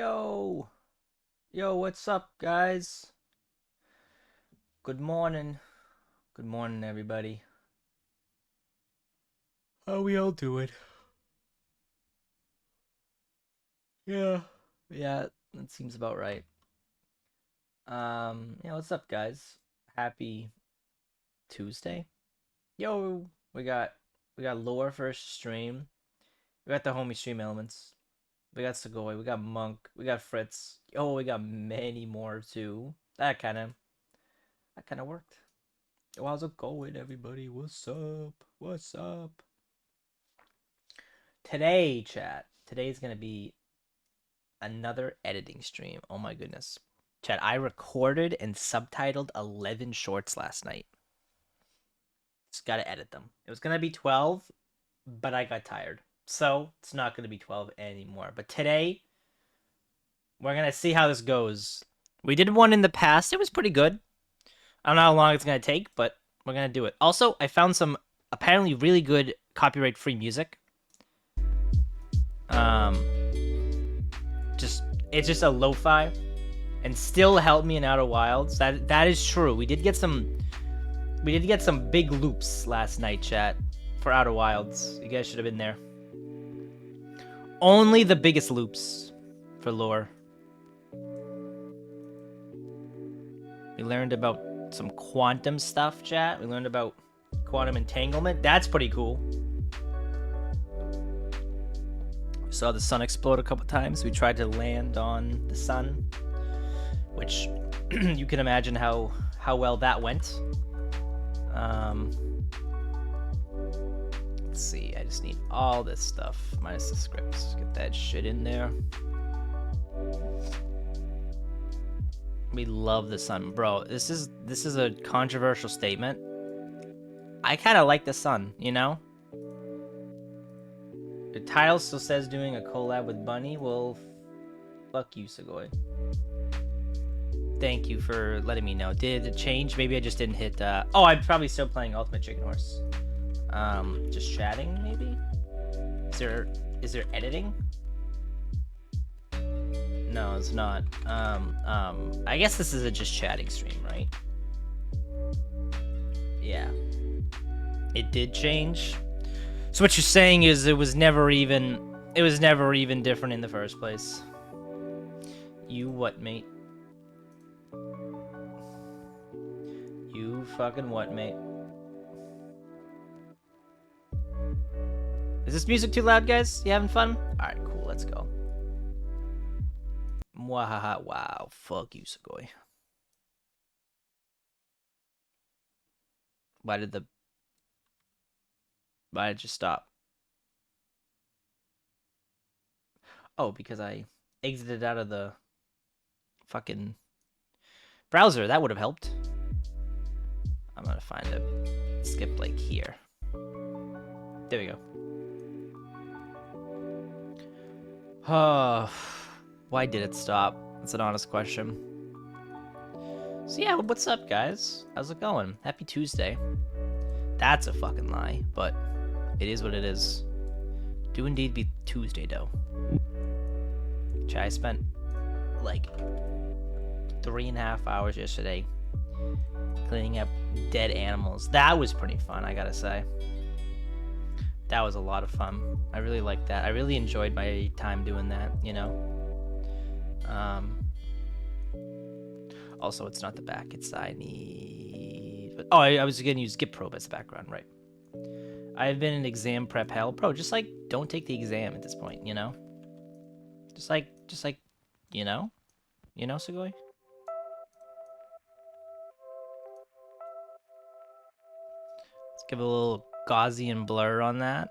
Yo, yo, what's up, guys? Good morning. Good morning, everybody. How we all doing? Yeah, yeah, that seems about right. Yeah, what's up, guys? Happy Tuesday. Yo, we got Lore first stream. We got the homie stream elements. We got 𝐬𝐤𝐤. We got Monk. We got Fritz. Oh, we got many more too. That kind of worked. How's it going, everybody? What's up? What's up? Today, chat. Today's gonna be another editing stream. Oh my goodness. Chat, I recorded and subtitled 11 shorts last night. Just gotta edit them. It was gonna be 12, but I got tired. So, it's not gonna be 12 anymore. But today, we're gonna see how this goes. We did one in the past. It was pretty good. I don't know how long it's gonna take, but we're gonna do it. Also, I found some apparently really good copyright-free music. It's just a lo-fi, and still helped me in Outer Wilds. That is true. We did get some big loops last night, chat, for Outer Wilds. You guys should have been there. Only the biggest loops for lore. We learned about some quantum stuff, chat. We learned about quantum entanglement. That's pretty cool. Saw the sun explode a couple times. We tried to land on the sun, which you can imagine how well that went. Let's see. I just need all this stuff minus the scripts. Get that shit in there. We love the sun, bro. This is a controversial statement. I kind of like the sun, you know. The title still says doing a collab with Bunny. Well, fuck you, 𝐬𝐤𝐤. Thank you for letting me know. Did it change? Maybe I just didn't hit. Oh, I'm probably still playing Ultimate Chicken Horse. Just chatting, maybe. Is there editing? No, it's not. I guess this is a just chatting stream, right? Yeah. It did change. So what you're saying is it was never even different in the first place. You what, mate? You fucking what, mate? Is this music too loud, guys? You having fun? Alright, cool, let's go. Mwahaha, wow, fuck you, 𝐬𝐤𝐤. Why did you stop? Oh, because I exited out of the fucking browser. That would have helped. I'm gonna find a skip like here. There we go. Why did it stop? That's an honest question. So yeah, what's up, guys? How's it going? Happy Tuesday. That's a fucking lie, but it is what it is. Do indeed be Tuesday, though. I spent like 3.5 hours yesterday cleaning up dead animals. That was pretty fun, I gotta say. That was a lot of fun. I really liked that. I really enjoyed my time doing that, you know. Also, it's not the back. I need... Oh, I was gonna use Git probe as the background, right. I've been in exam prep hell. Bro, just like, don't take the exam at this point, you know? Just like, you know? You know, 𝐬𝐤𝐤? Let's give a little Gaussian blur on that.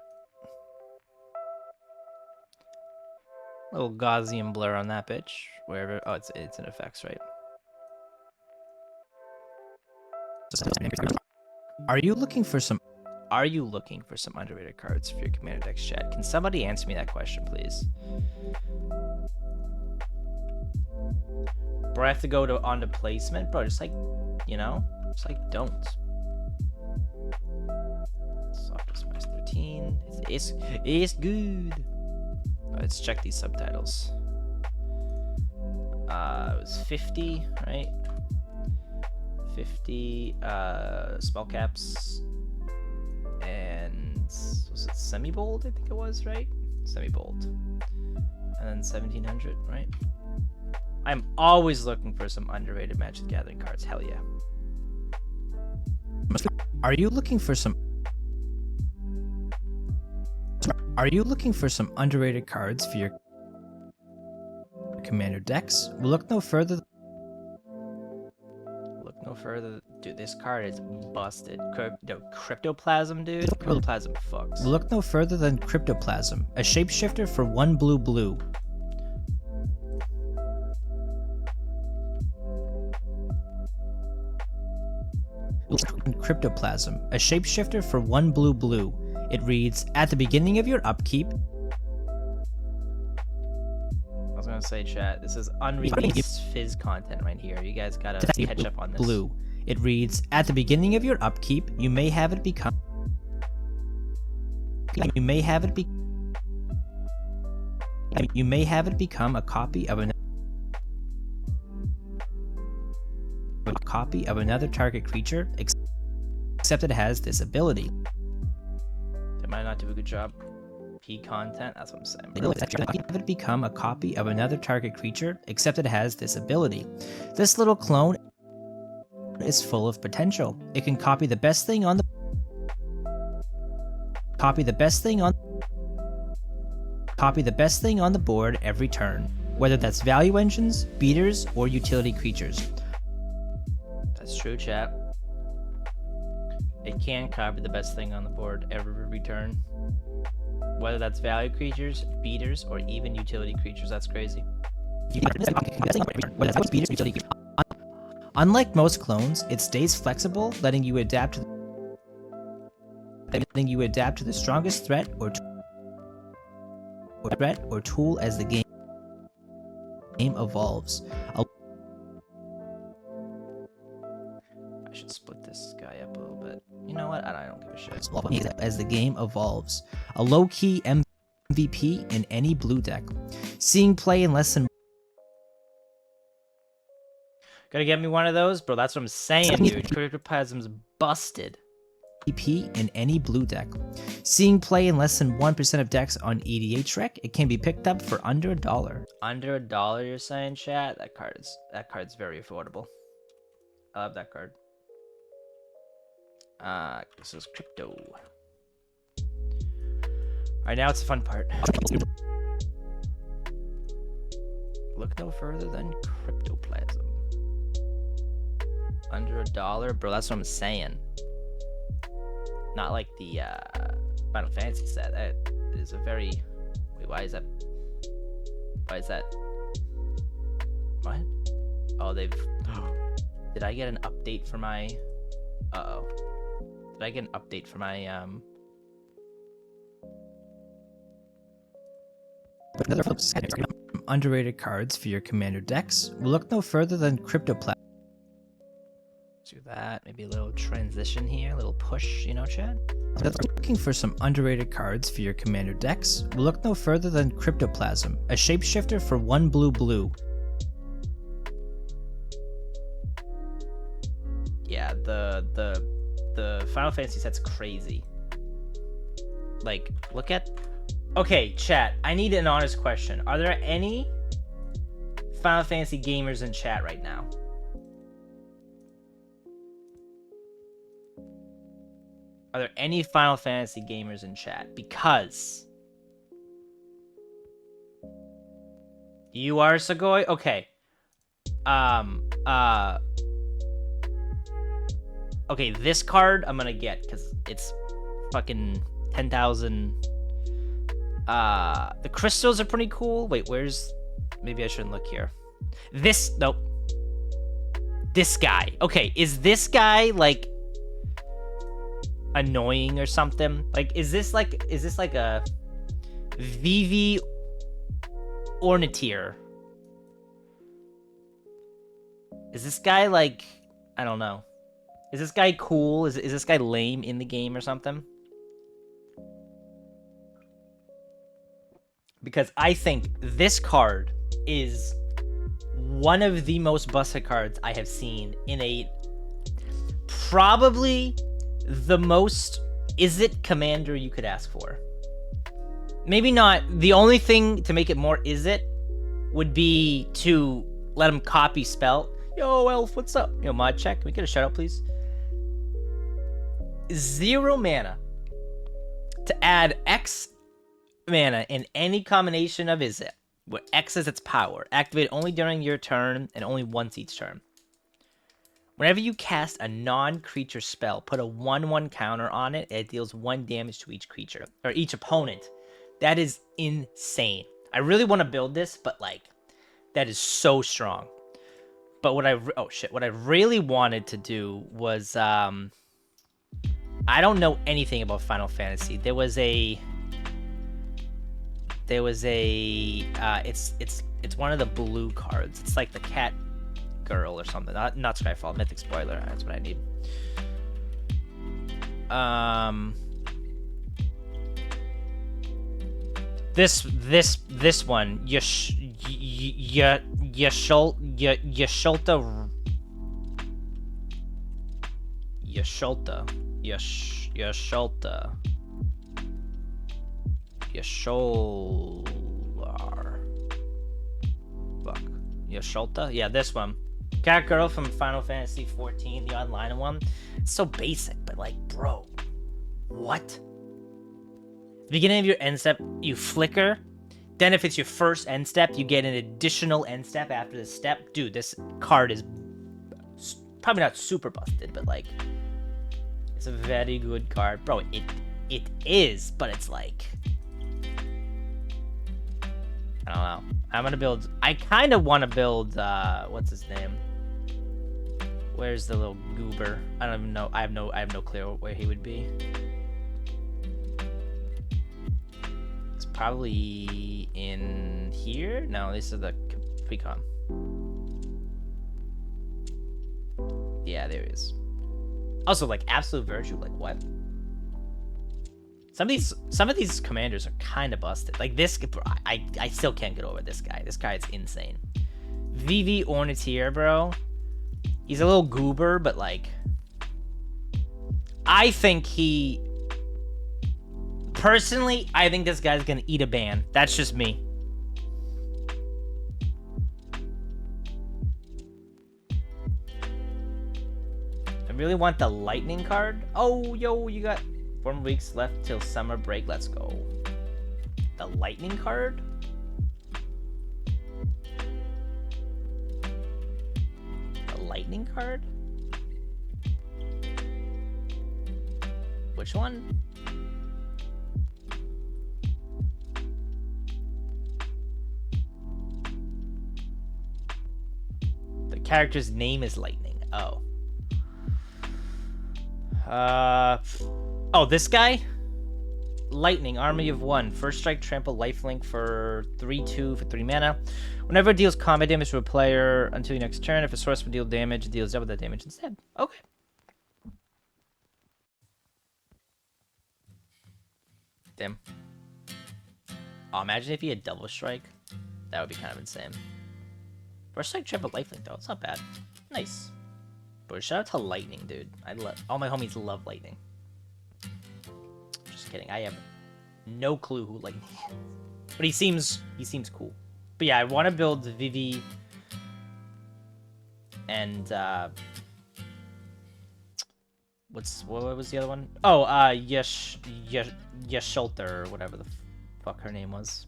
A little Gaussian blur on that bitch. Wherever, oh, it's in effects, right? Are you looking for some underrated cards for your Commander Decks, chat? Can somebody answer me that question, please? Bro, I have to go onto placement? Bro, just like, you know? Just like, don't. Softest minus 13. It's good. Let's check these subtitles. It was 50, right? 50 spell caps, and was it semi-bold? I think it was, right? Semi-bold, and then 1700, right? I'm always looking for some underrated Magic the Gathering cards. Hell yeah. Are you looking for some underrated cards for your Commander decks? Well, look no further. Dude, this card is busted. Cryptoplasm, dude. Cryptoplasm fucks. Well, look no further than Cryptoplasm, a shapeshifter for 1 blue. Cryptoplasm, a shapeshifter for 1 blue. It reads, at the beginning of your upkeep. I was gonna say, chat, this is unreleased Fizz content right here. You guys gotta catch up on this. Blue. It reads, at the beginning of your upkeep, you may have it become a copy of another target creature, except it has this ability. They might not do a good job. P content, that's what I'm saying. Have it become a copy of another target creature, except it has this ability. This little clone is full of potential. It can copy the best thing on the board every turn, whether that's value engines, beaters, or utility creatures. That's true, chat. It can copy the best thing on the board every turn, whether that's value creatures, beaters, or even utility creatures. That's crazy. Unlike most clones, it stays flexible, letting you adapt to the strongest threat or tool as the game evolves. I should split this guy up a little bit. You know what? I don't give a shit. As the game evolves, a low-key MVP in any blue deck. Seeing play in less than... Gotta get me one of those? Bro, that's what I'm saying, dude. Cryptoplasm's busted. MVP in any blue deck. Seeing play in less than 1% of decks on EDHREC, it can be picked up for under $1. Under $1, you're saying, chat? That card's very affordable. I love that card. This is crypto. Alright, now it's the fun part. Look no further than Cryptoplasm. Under $1, bro, that's what I'm saying. Not like the Final Fantasy set. That is a very... Wait, why is that? What? Oh, they've... Did I get an update for my... Uh-oh. Did I get an update for my, Underrated cards for your Commander decks? We'll look no further than Cryptoplasm. Do that. Maybe a little transition here, a little push, you know, chat? Looking for some underrated cards for your Commander decks? We'll look no further than Cryptoplasm, a shapeshifter for 1 blue. Yeah, the Final Fantasy set's crazy. Like, look at... Okay, chat, I need an honest question. Are there any Final Fantasy gamers in chat right now? Are there any Final Fantasy gamers in chat? Because... You are, Segoy? Okay. Okay, this card I'm gonna get, because it's fucking 10,000... the crystals are pretty cool. Wait, where's... Maybe I shouldn't look here. Nope. This guy. Okay, is this guy, like... annoying or something? Like, is this like a... VV Ornithir? Is this guy, like... I don't know. Is this guy cool? Is this guy lame in the game or something? Because I think this card is one of the most busted cards I have seen in a probably the most is-it commander you could ask for. Maybe not. The only thing to make it more is-it would be to let him copy spell. Yo, Elf, what's up? Yo, mod check. Can we get a shout out, please? 0 mana to add X mana in any combination of is-it, where X is its power. Activate only during your turn and only once each turn. Whenever you cast a non-creature spell, put a 1/1 counter on it. It deals 1 damage to each creature, or each opponent. That is insane. I really want to build this, but like, that is so strong. But what I really wanted to do was, I don't know anything about Final Fantasy. It's one of the blue cards. It's like the cat girl or something. Not Skyfall, Mythic Spoiler. That's what I need. This one, Yasholta? Yeah, this one. Cat girl from Final Fantasy 14, the online one. It's so basic, but like, bro, what? At the beginning of your end step, you flicker. Then if it's your first end step, you get an additional end step after the step. Dude, this card is probably not super busted, but like, it's a very good card. Bro, it is, but it's like, I don't know. I'm gonna build, I kind of want to build, what's his name? Where's the little goober? I don't even know. I have no clue where he would be. It's probably in here? No, this is the precon. Yeah, there he is. Also, like, Absolute Virtue, like, what? Some of these commanders are kind of busted. Like this, I still can't get over this guy. This guy is insane. VV Orniteer, bro. He's a little goober, but like, I think personally, I think this guy's gonna eat a ban. That's just me. I really want the lightning card. Oh, yo, you got 4 weeks left till summer break. Let's go. The lightning card? The lightning card? Which one? The character's name is Lightning. Oh. Oh, this guy? Lightning, Army of 1. First strike, trample, lifelink for 3/2 for 3 mana. Whenever it deals combat damage to a player until your next turn, if a source would deal damage, it deals double that damage instead. Okay. Damn. Oh, imagine if he had double strike. That would be kind of insane. First strike, trample, lifelink though. It's not bad. Nice. But shout out to Lightning, dude. All my homies love Lightning. Kidding. I have no clue who Lightning is. But he seems cool. But yeah, I want to build Vivi and what was the other one? Oh, Yasholta or whatever the fuck her name was.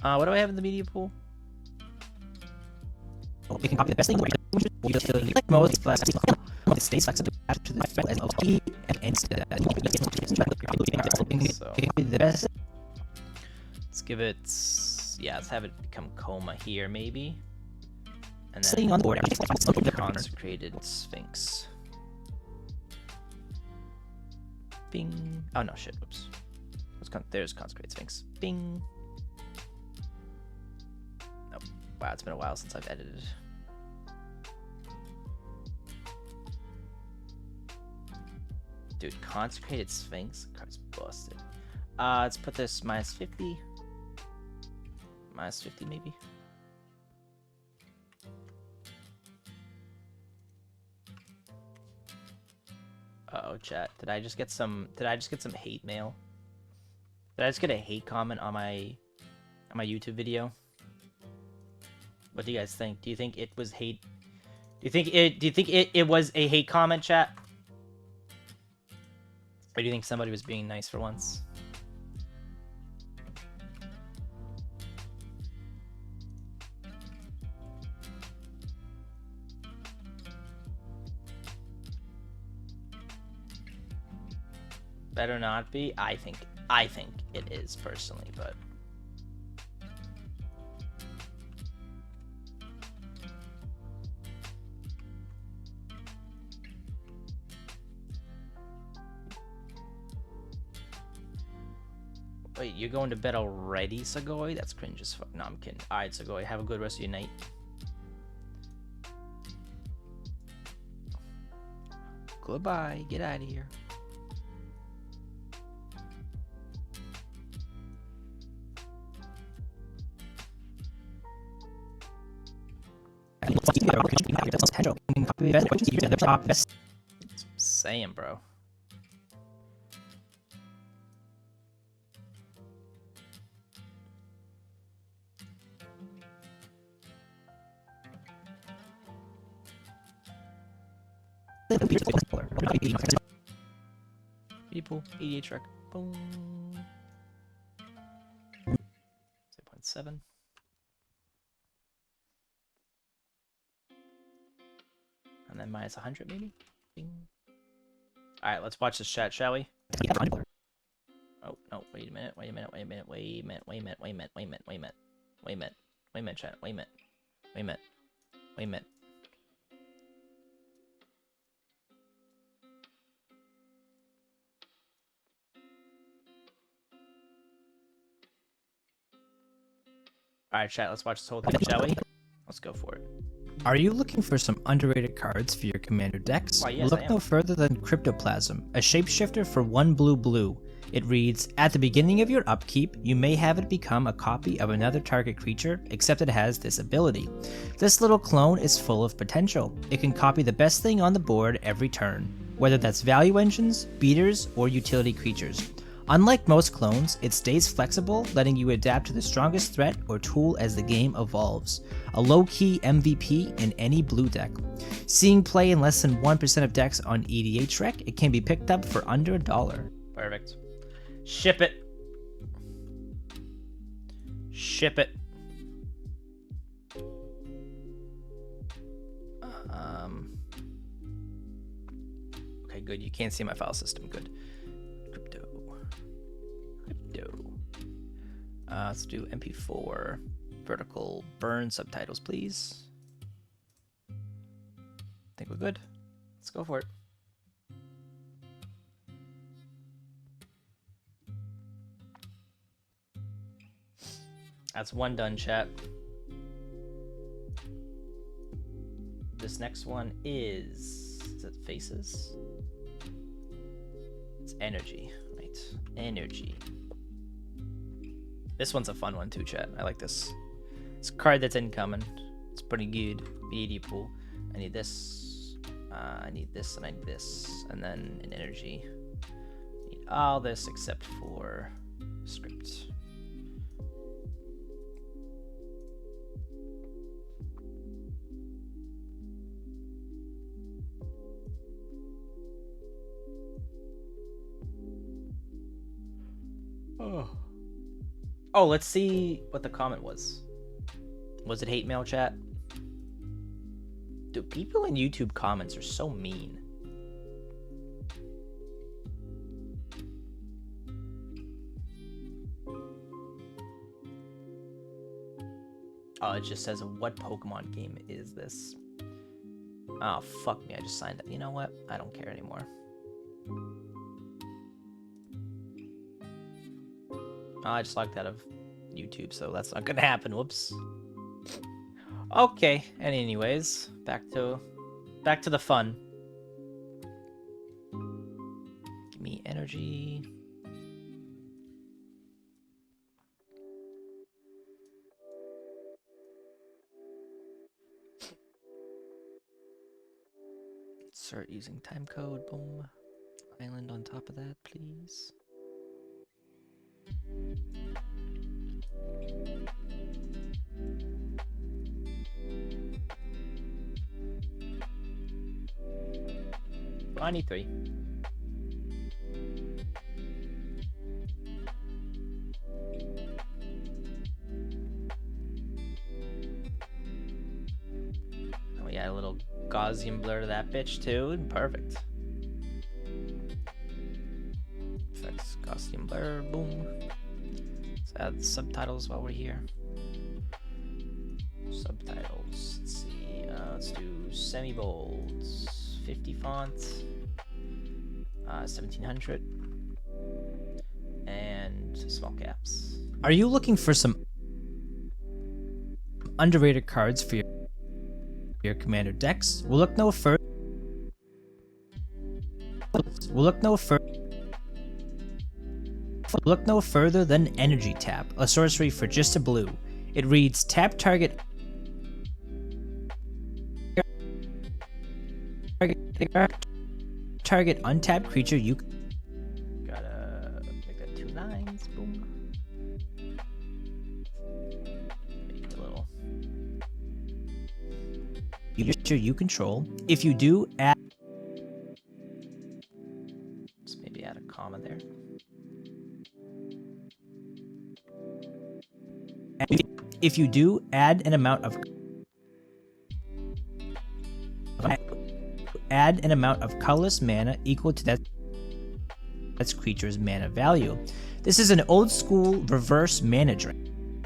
What do I have in the media pool? You can copy the best thing. Most states flexible to the let's give it, yeah, let's have it become coma here maybe, and then on the board consecrated sphinx. Bing. Oh no, shit. Whoops. There's consecrated sphinx. Bing. Oh wow, it's been a while since I've edited. Dude, consecrated sphinx card's busted. Let's put this -50. -50 maybe. Uh-oh, chat. Did I just get some hate mail? Did I just get a hate comment on my YouTube video? What do you guys think? Do you think it was hate? Do you think it was a hate comment, chat? Or do you think somebody was being nice for once? Better not be. I think it is personally, but wait, you're going to bed already, 𝐬𝐤𝐤? That's cringe as fuck. No, I'm kidding. All right, 𝐬𝐤𝐤, have a good rest of your night. Goodbye. Get out of here. Saying, bro. People, 88 track. Boom. 0.7. And then minus 100 maybe? Bing. Alright, let's watch this chat, shall we? Oh, no, wait a minute, chat, wait a minute. Alright, chat, let's watch this whole thing, shall we? Let's go for it. Are you looking for some underrated cards for your commander decks? Why, yes, Look no further than Cryptoplasm, a shapeshifter for 1 blue. It reads, at the beginning of your upkeep, you may have it become a copy of another target creature, except it has this ability. This little clone is full of potential. It can copy the best thing on the board every turn, whether that's value engines, beaters, or utility creatures. Unlike most clones, it stays flexible, letting you adapt to the strongest threat or tool as the game evolves. A low-key MVP in any blue deck. Seeing play in less than 1% of decks on EDHREC, it can be picked up for under $1. Perfect. Ship it. Ship it. Okay, good. You can't see my file system. Good. Crypto. Let's do MP4. Vertical burn subtitles, please. Think we're good. Let's go for it. That's one done, chat. This next one is it faces? It's energy, right? Energy. This one's a fun one too, chat. I like this. It's a card that's incoming. It's pretty good. BD pool. I need this. I need this, and I need this, and then an energy. I need all this except for script. Oh, let's see what the comment was. Was it hate mail, chat? Dude, people in YouTube comments are so mean. Oh, it just says, what Pokemon game is this? Oh, fuck me, I just signed up. You know what? I don't care anymore. Oh, I just logged out of YouTube, so that's not gonna happen. Whoops. Okay, and anyways, back to the fun. Give me energy. Start using time code. Boom. Island on top of that, please. I need 3. Oh yeah, a little Gaussian blur to that bitch too. Perfect. Effects, Gaussian blur, boom. Let's add the subtitles while we're here. Subtitles. Let's see. Let's do semi-bold, 50 font, 1700, and small caps. Are you looking for some underrated cards for your commander decks? We'll look no further. Look no further than Energy Tap, a sorcery for just a blue. It reads, tap target untapped creature you gotta make that 2 lines. Boom. Make it a little. you control. If you do, add. Let's maybe add a comma there. If you do, add an amount of colorless mana equal to that creature's mana value. This is an old school reverse mana drain.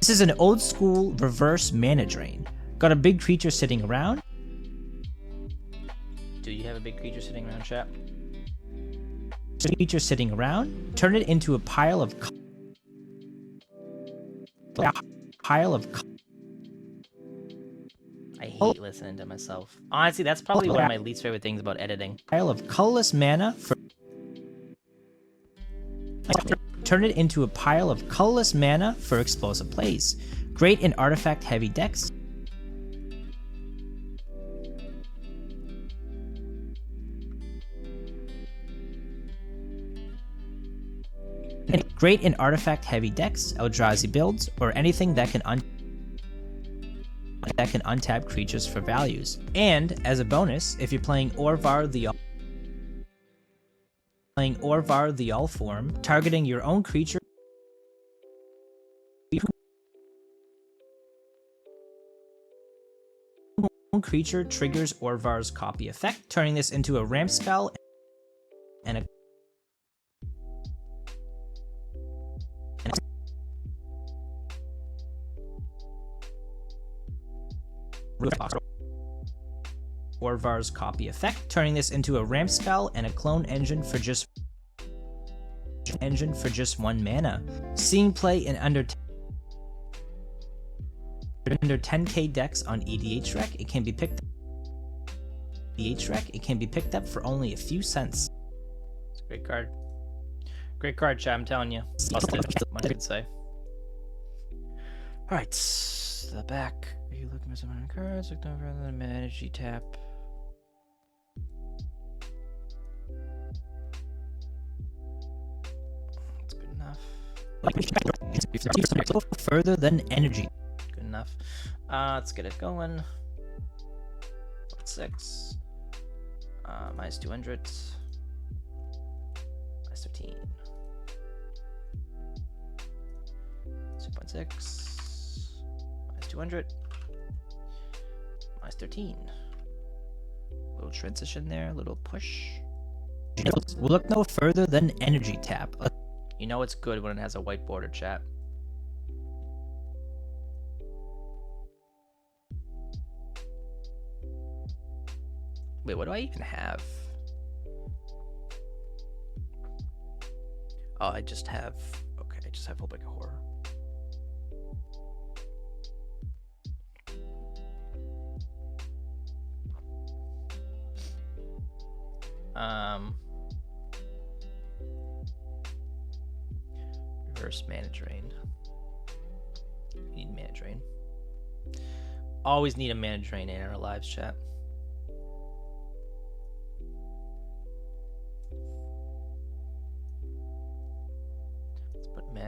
This is an old school reverse mana drain. Got a big creature sitting around? Do you have a big creature sitting around, chat? Turn it into a pile of I hate listening to myself. Honestly, that's probably one of my least favorite things about editing. Colorless mana for. Turn it into a pile of colorless mana for explosive plays. Great in artifact heavy decks. Great in artifact heavy decks, Eldrazi builds, or anything that can untap creatures for values. And as a bonus, if you're playing Orvar the All form, targeting your own creature triggers Orvar's copy effect, turning this into a ramp spell and a Orvar's copy effect, turning this into a ramp spell and a clone engine for just 1 mana. Seeing play in under 10k decks on EDH Rec, it can be picked up for only a few cents. It's a great card. Great card, chat, I'm telling you. Much I could say. Alright, the back. Are you looking for some other cards? Look down rather than Energy Tap. That's good enough. Further than Energy. Good enough. Let's get it going. 6. Minus 200. Minus 13. 2.6. Minus 200. Minus 13. Little transition there, little push. We'll look no further than Energy Tap. You know it's good when it has a white border, chat. Wait, what do I even have? Oh, I just have... Okay, I just have Hope Like a Horror. Reverse mana drain. We need mana drain. Always need a mana drain in our lives, chat.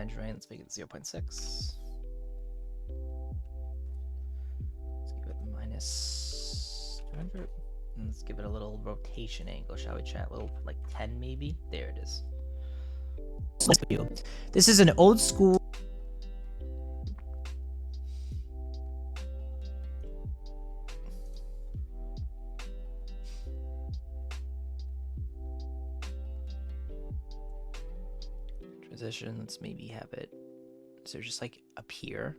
manage range. Let's make it 0.6. Let's give it minus 200. And let's give it a little rotation angle, shall we, chat? Little like 10 maybe. There it is. This is an old school. Transition. Let's maybe have it. So just like up here.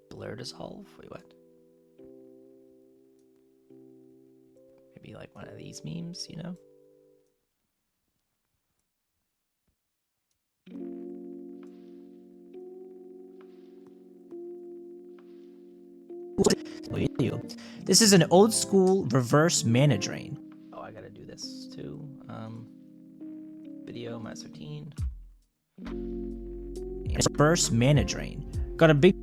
Blur dissolve. Wait, what? Maybe like one of these memes, you know? This is an old school reverse mana drain. Oh, I gotta do this too. Video minus 13. Reverse mana drain. Got a big.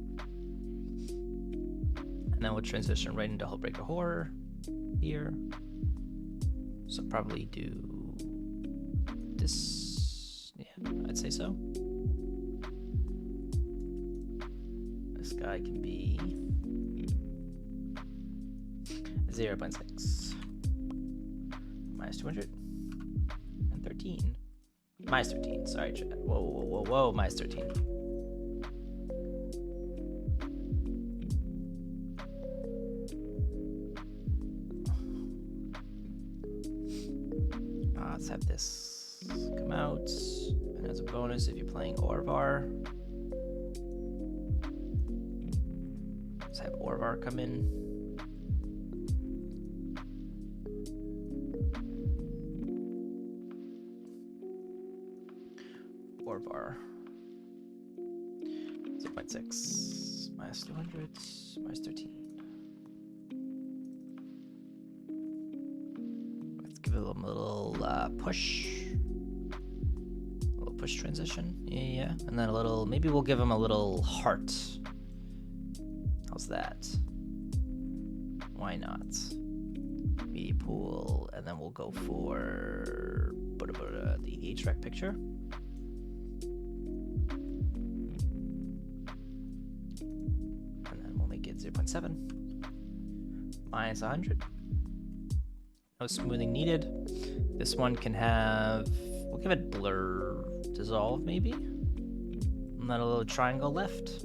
And then we'll transition right into Hullbreaker Horror here. So probably do this. Yeah, I'd say so. This guy can be 0.6 minus 200 and 13 minus 13. Sorry, chat. Whoa, minus 13. Let's have this come out, and as a bonus, if you're playing Orvar, let's have Orvar come in. Orvar 0.6 minus 200 minus 13. Let's give it a little push. A little push transition. Yeah. And then a little, maybe we'll give him a little heart. How's that? Why not? Media pool, and then we'll go for the EDH rec picture. And then we'll make it 0.7 minus 100. No smoothing needed. This one can have, we'll give it blur dissolve maybe. And then a little triangle left.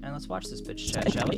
And let's watch this bitch chat, shall we?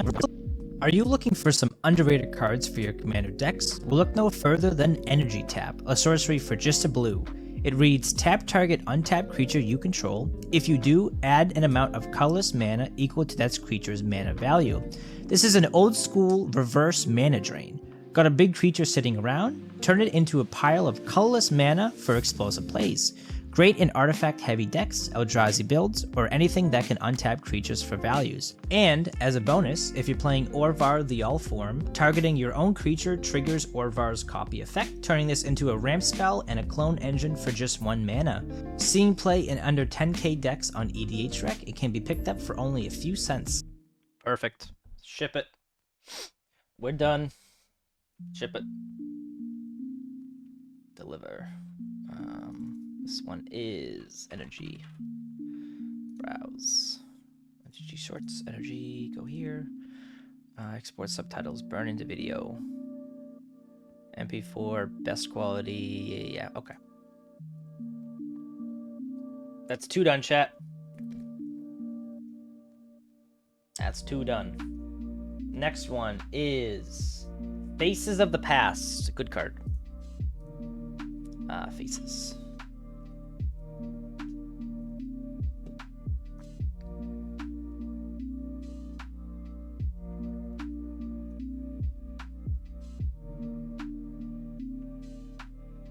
Are you looking for some underrated cards for your commander decks? Well, look no further than Energy Tap, a sorcery for just a blue. It reads, tap target untapped creature you control. If you do, add an amount of colorless mana equal to that creature's mana value. This is an old school reverse mana drain. Got a big creature sitting around? Turn it into a pile of colorless mana for explosive plays. Great in artifact heavy decks, Eldrazi builds, or anything that can untap creatures for values. And, as a bonus, if you're playing Orvar the All form, targeting your own creature triggers Orvar's copy effect, turning this into a ramp spell and a clone engine for just 1 mana. Seeing play in under 10k decks on EDH Rec, it can be picked up for only a few cents. Perfect. Ship it. We're done. Ship it. Deliver. This one is energy. Browse. Energy shorts. Energy. Go here. Export subtitles. Burn into video. MP4. Best quality. Yeah. Okay. That's 2 done, chat. That's 2 done. Next one is Faces of the Past. Good card. Faces.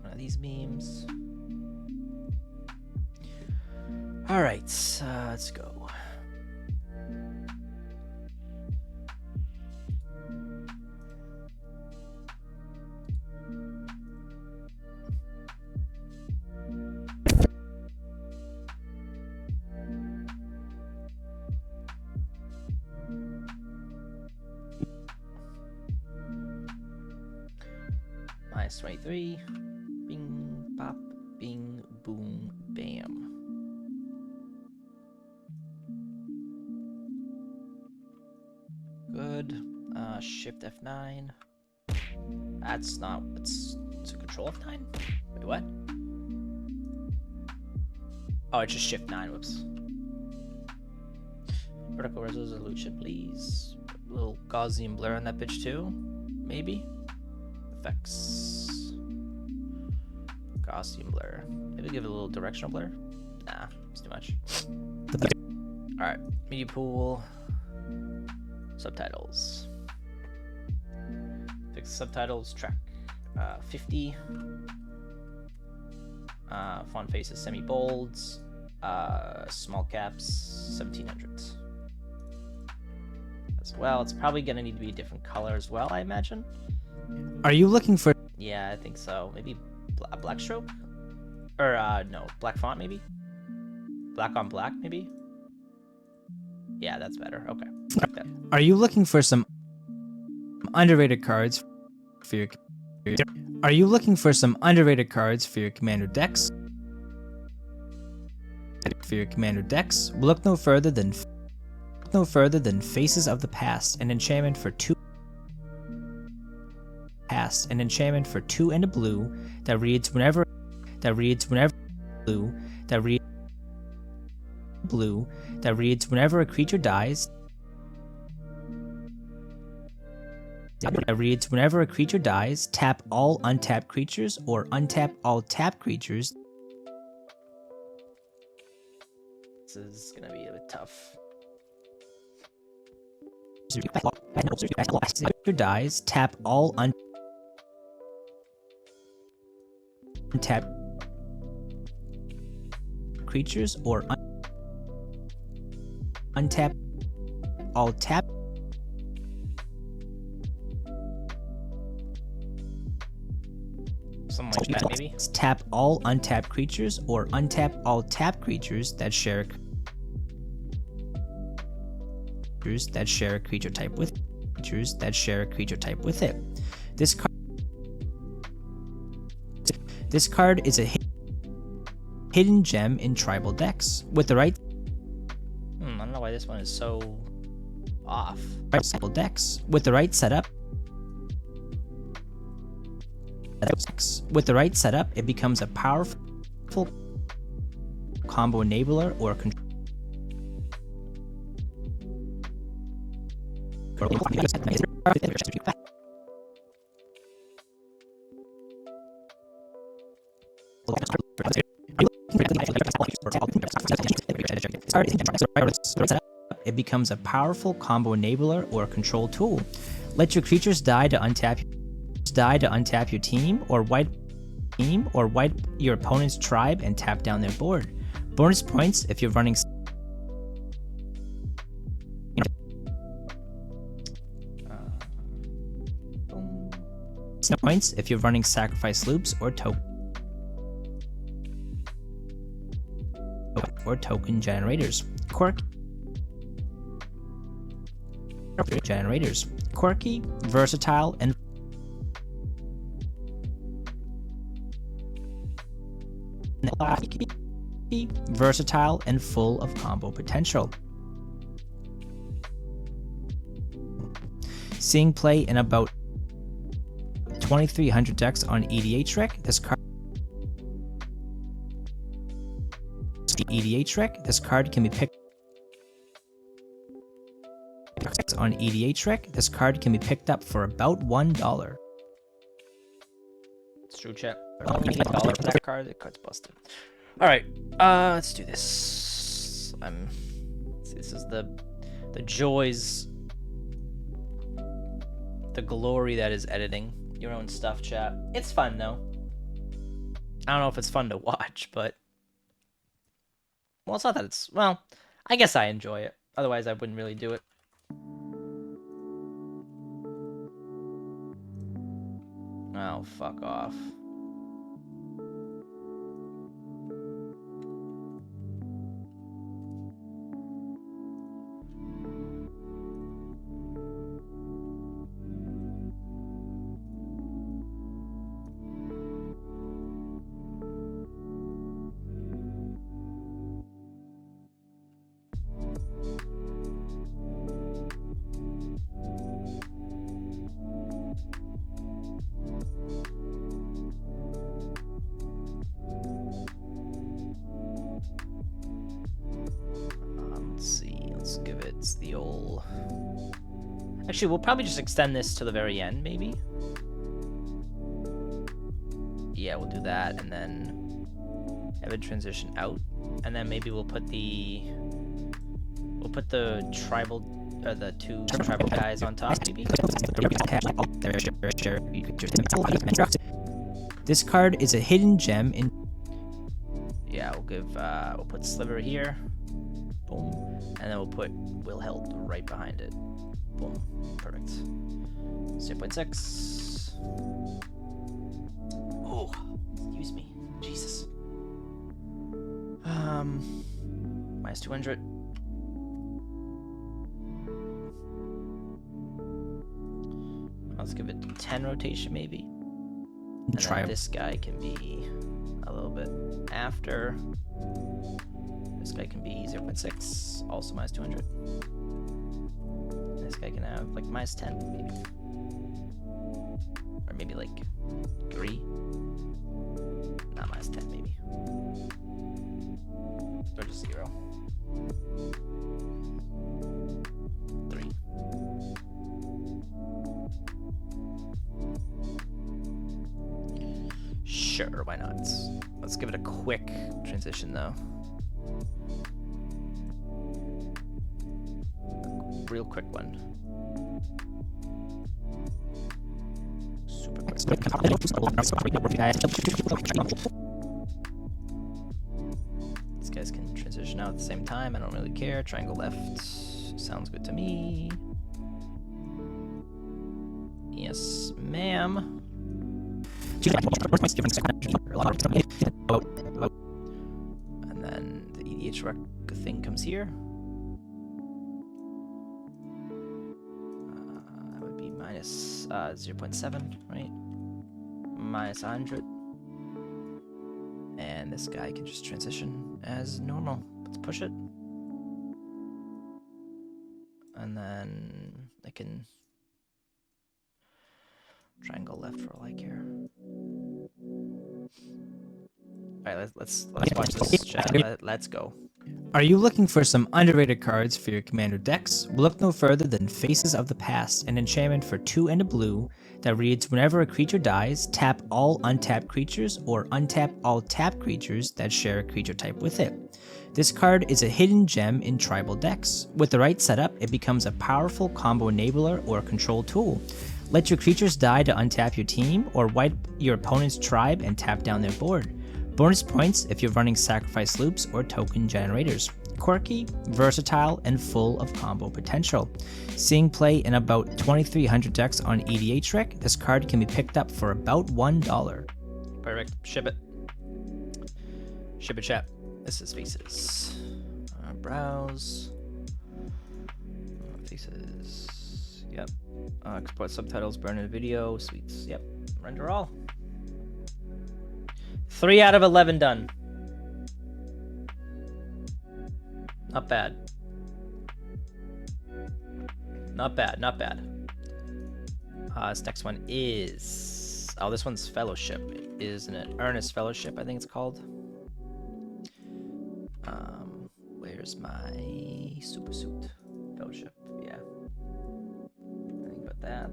One of these memes. All right, let's go. Minus 23. Bing, pop. good. Shift F9. That's not. It's Control F9. Wait, what? Oh, it's just Shift 9. Whoops. Vertical resolution, please. A little Gaussian blur on that bitch too. Maybe. Effects. Gaussian blur. Maybe give it a little directional blur. Nah, it's too much. Alright, media pool. Subtitles. Fix subtitles, track 50. Font faces semi-bolds. Small caps 1700. As well, it's probably gonna need to be a different color as well, I imagine. Are you looking for... Yeah, I think so. Maybe a black stroke? Or, no, black font maybe? Black on black, maybe? Yeah, that's better. Okay. Like that. Are you looking for some underrated cards for your... Are you looking for some underrated cards for your commander decks? For your commander decks, look no further than Faces of the Past, an enchantment for 2 and a blue that reads whenever a creature dies. Tap all untapped creatures or untap all tapped creatures. This is gonna be a bit tough. Dies, tap all untap creatures or untap all tap. Something like that, maybe? Tap all untapped creatures or untap all tapped creatures that share a creature type with it. This card is a hidden gem in tribal decks. With the right I don't know why this one is so off. decks. With the right setup, it becomes a powerful combo enabler or control. It becomes a powerful combo enabler or control tool. Let your creatures die to untap your team or wipe your opponent's tribe and tap down their board. Bonus points if you're running sacrifice loops or token generators. Quirky, versatile, and full of combo potential. Seeing play in about 2,300 decks on EDH-Rec, this card can be picked on EDH-Rec. This card can be picked up for about $1. It's true, chat. $1 for that card. The card's busted. All right, let's do this. This is the joys, the glory that is editing your own stuff, chat. It's fun though. I don't know if it's fun to watch, but well, it's not that it's well. I guess I enjoy it. Otherwise, I wouldn't really do it. Oh, fuck off. It's the old... Actually, we'll probably just extend this to the very end, maybe. Yeah, we'll do that, and then have it transition out, and then maybe we'll put the tribal, or the two tribal guys on top, maybe. This card is a hidden gem in. Yeah, we'll put Sliver here, boom, and then we'll put 𝐬𝐤𝐤𝐿 right behind it, boom, perfect. 0.6. Oh, excuse me, Jesus. Minus 200. Let's give it 10 rotation, maybe. And then this guy can be a little bit after. This guy can be 0.6, also minus 200. This guy can have like minus 10, maybe. Or maybe like 3. Not minus 10, maybe. Or just 0. 3. Sure, why not? Let's give it a quick transition though. A real quick one. Super quick. These guys can transition out at the same time. I don't really care. Triangle left sounds good to me. Yes, ma'am. And then the EDH rec thing comes here. That would be minus 0.7, right? Minus 100. And this guy can just transition as normal. Let's push it. And then I can triangle left for all I care. Alright, let's watch this chat. Let's go. Are you looking for some underrated cards for your commander decks? Well, look no further than Faces of the Past, an enchantment for 2 and a blue that reads, whenever a creature dies, tap all untapped creatures or untap all tapped creatures that share a creature type with it. This card is a hidden gem in tribal decks. With the right setup, it becomes a powerful combo enabler or control tool. Let your creatures die to untap your team, or wipe your opponent's tribe and tap down their board. Bonus points if you're running sacrifice loops or token generators. Quirky, versatile, and full of combo potential. Seeing play in about 2,300 decks on EDH Rec, this card can be picked up for about $1. Perfect. Ship it. Ship it, chat. This is Faces. Browse. Faces. Yep. Export subtitles, burn in the video. Sweets. Yep. Render all. 3 out of 11 done. Not bad. Not bad, not bad. This next one is... Oh, this one's Fellowship, isn't it? Earnest Fellowship, I think it's called. Where's my super suit? Fellowship, yeah. I think about that.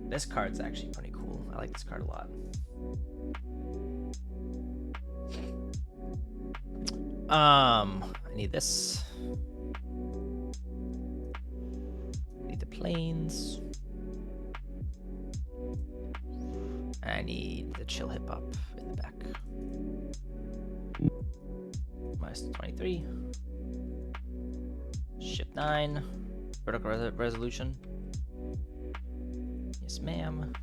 This card's actually pretty cool. I like this card a lot. I need this. I need the planes. I need the chill hip hop in the back. Minus 23. Ship 9. Vertical resolution. Yes, ma'am.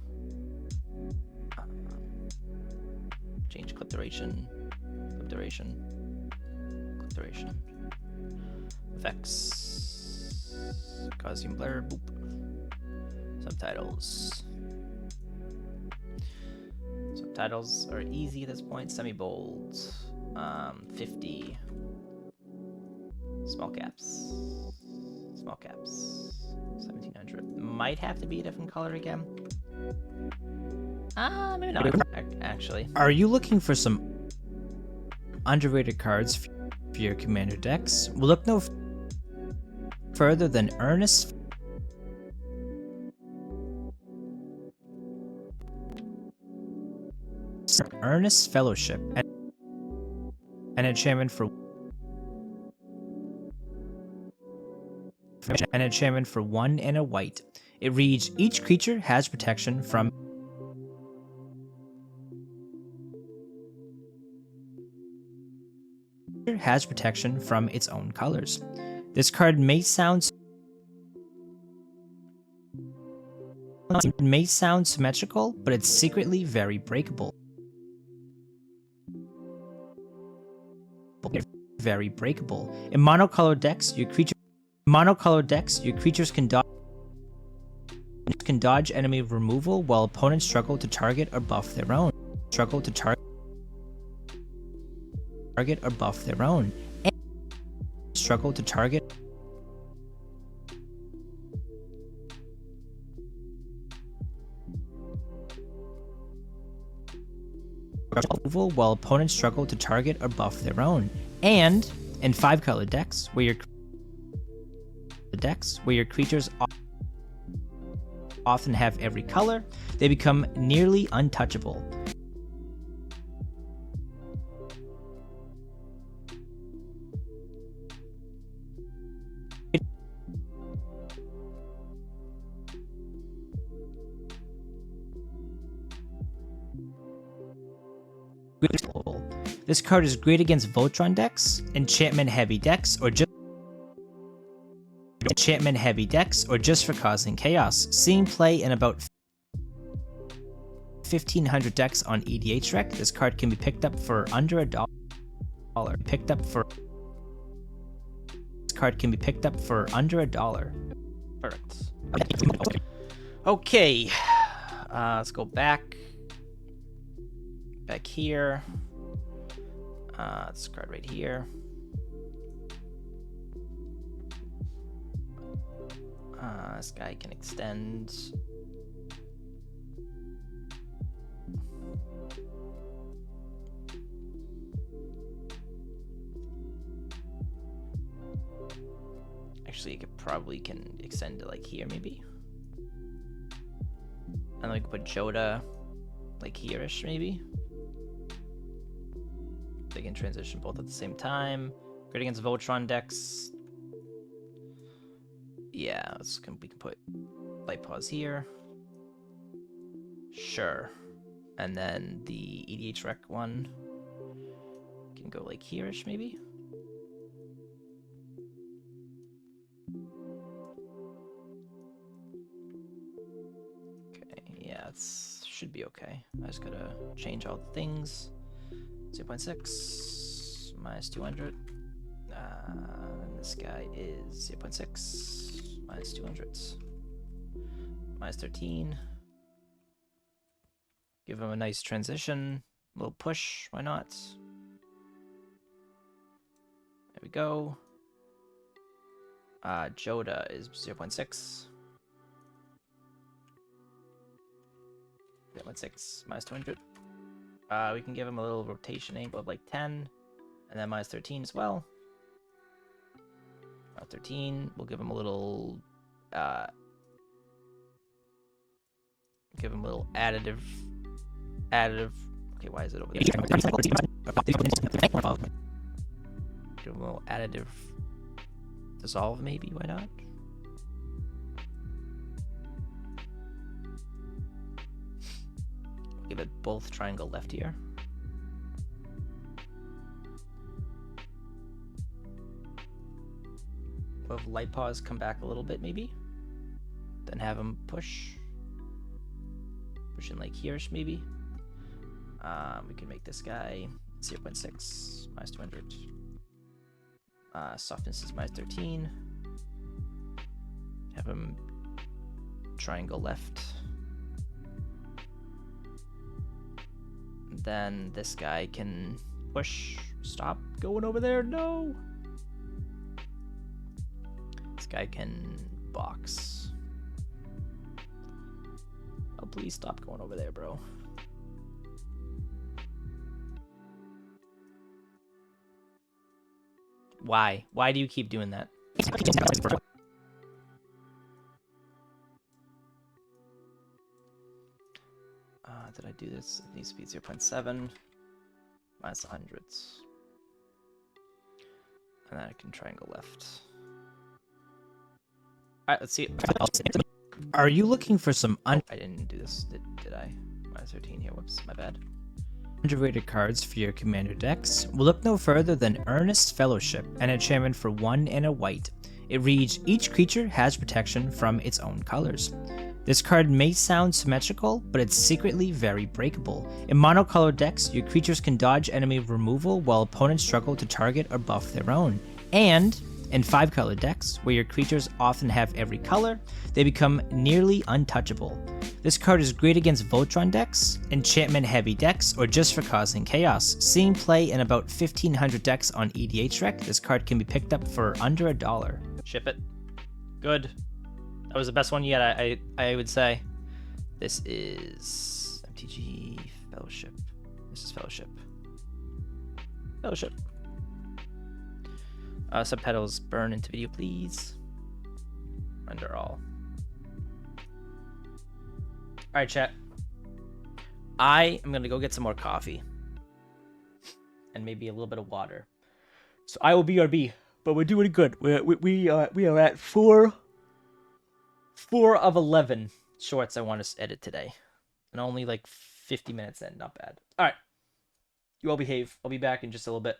Change clip duration. Clip duration. Clip duration. Effects. Gaussian blur. Boop. Subtitles. Subtitles are easy at this point. Semi-bold. 50. Small caps. Small caps. 1700. Might have to be a different color again. Maybe not, actually. Are you looking for some... underrated cards for your commander decks, we'll look no further than Earnest Fellowship, an enchantment for 1 and a white. It reads, each creature has protection from its own colors. This card may sound symmetrical, but it's secretly very breakable. In monocolored decks, your creatures can dodge enemy removal while opponents struggle to target or buff their own. While opponents struggle to target or buff their own. And in 5-color decks, where your creatures often have every color, they become nearly untouchable. This card is great against Voltron decks, enchantment heavy decks, or just for causing chaos. Seeing play in about 1,500 decks on EDHREC, this card can be picked up for under $1. Perfect. Okay, let's go back here. This card right here. This guy can extend. Actually, it probably can extend to like here, maybe. And then we can put Joda like here-ish, maybe. They can transition both at the same time. Great against Voltron decks. Yeah, we can put Light Pause here. Sure. And then the EDHREC one can go like here-ish, maybe. Okay, yeah, it should be okay. I just gotta change all the things. 0.6 minus 200. And this guy is 0.6 minus 200. Minus 13. Give him a nice transition. A little push. Why not? There we go. Joda is 0.6. 0.6 minus 200. We can give him a little rotation angle of like 10, and then minus 13 as well. 13. We'll give him a little, additive. Okay, why is it over there? Give him a little additive dissolve, maybe. Why not? Give it both triangle left here. We'll have Light Pause come back a little bit, maybe. Then have him push. Push in like here-ish, maybe. We can make this guy 0.6 minus 200. Softness is minus 13. Have him triangle left. Then this guy can push. Stop going over there. No. This guy can box. Oh, please stop going over there, bro. Why? Why do you keep doing that? Did I do this? It needs to be 0.7 minus 100s. And then I can triangle left. Alright, let's see. Are you looking for some I didn't do this, did I? Minus 13 here, whoops, my bad. underrated cards for your commander decks? We'll look no further than Earnest Fellowship, an enchantment for 1 and a white. It reads, each creature has protection from its own colors. This card may sound symmetrical, but it's secretly very breakable. In monocolored decks, your creatures can dodge enemy removal while opponents struggle to target or buff their own. And in 5-color decks, where your creatures often have every color, they become nearly untouchable. This card is great against Voltron decks, enchantment-heavy decks, or just for causing chaos. Seeing play in about 1,500 decks on EDHREC, this card can be picked up for under $1. Ship it. Good. That was the best one yet, I would say. This is MTG Fellowship. This is Fellowship. Fellowship. Subtitles burn into video, please. Under all. Alright, chat. I am gonna go get some more coffee. And maybe a little bit of water. So I will BRB, but we're doing good. We are at 4 of 11 shorts I want to edit today. And only like 50 minutes in, not bad. Alright. You all behave. I'll be back in just a little bit.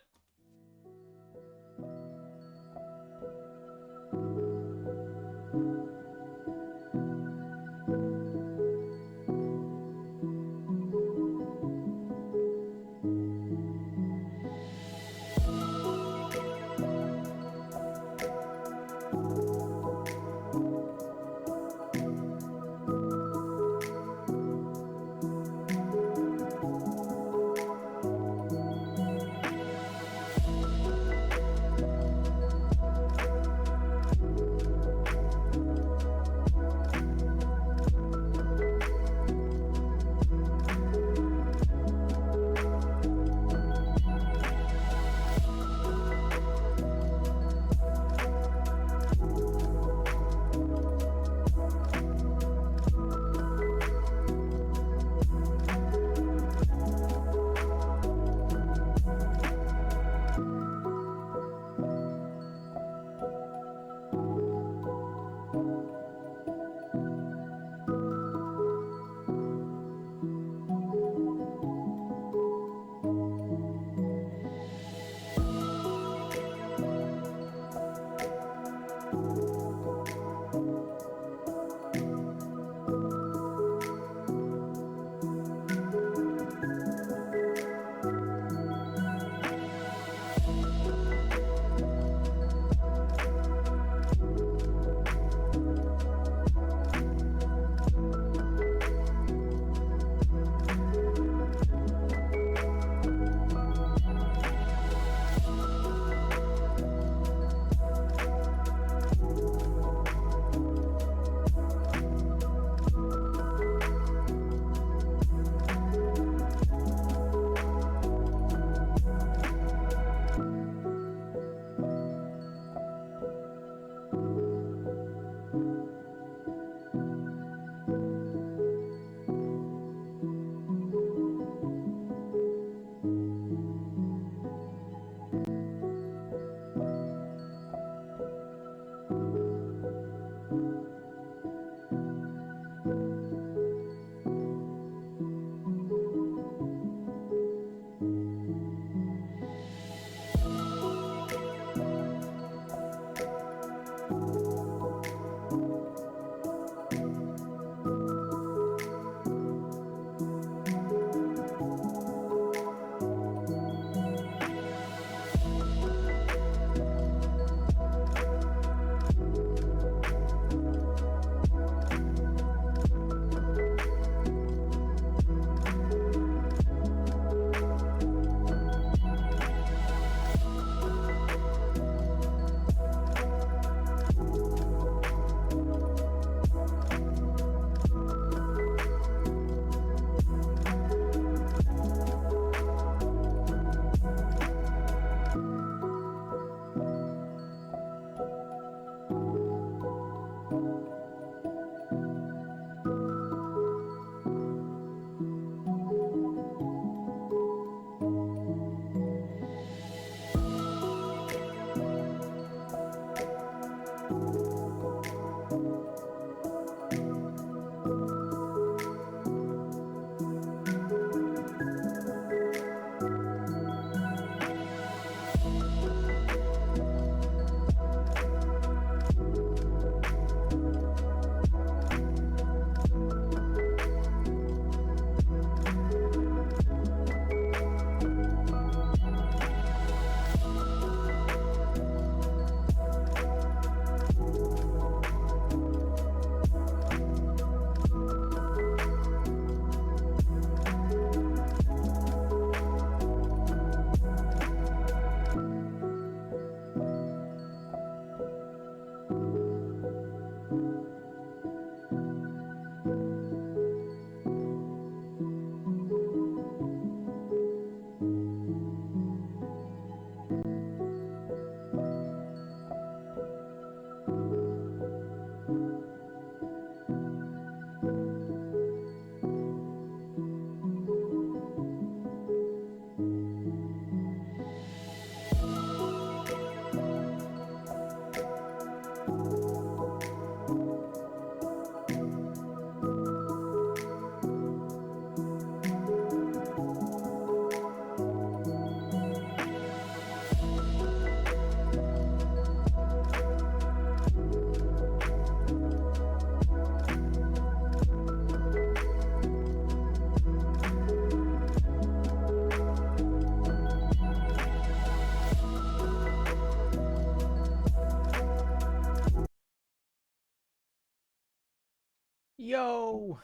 Yo!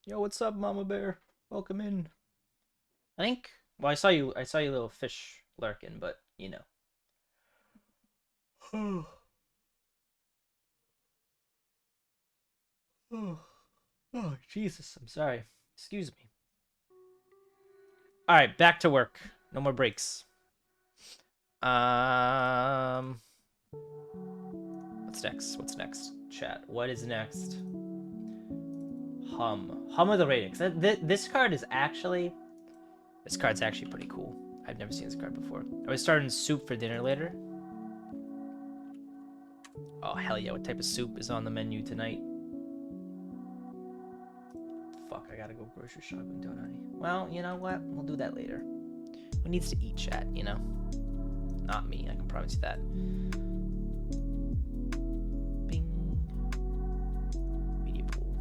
Yo, what's up, Mama Bear? Welcome in. I think, well, I saw you little fish lurking, but, you know. Oh, Jesus, I'm sorry. Excuse me. Alright, back to work. No more breaks. What's next? What's next? Chat. What is next? Hum of the Radix. This card's actually pretty cool. I've never seen this card before. Are we starting soup for dinner later? Oh, hell yeah. What type of soup is on the menu tonight? Fuck, I gotta go grocery shopping, don't I? Well, you know what? We'll do that later. Who needs to eat, chat, you know? Not me, I can promise you that. Bing. Media pool.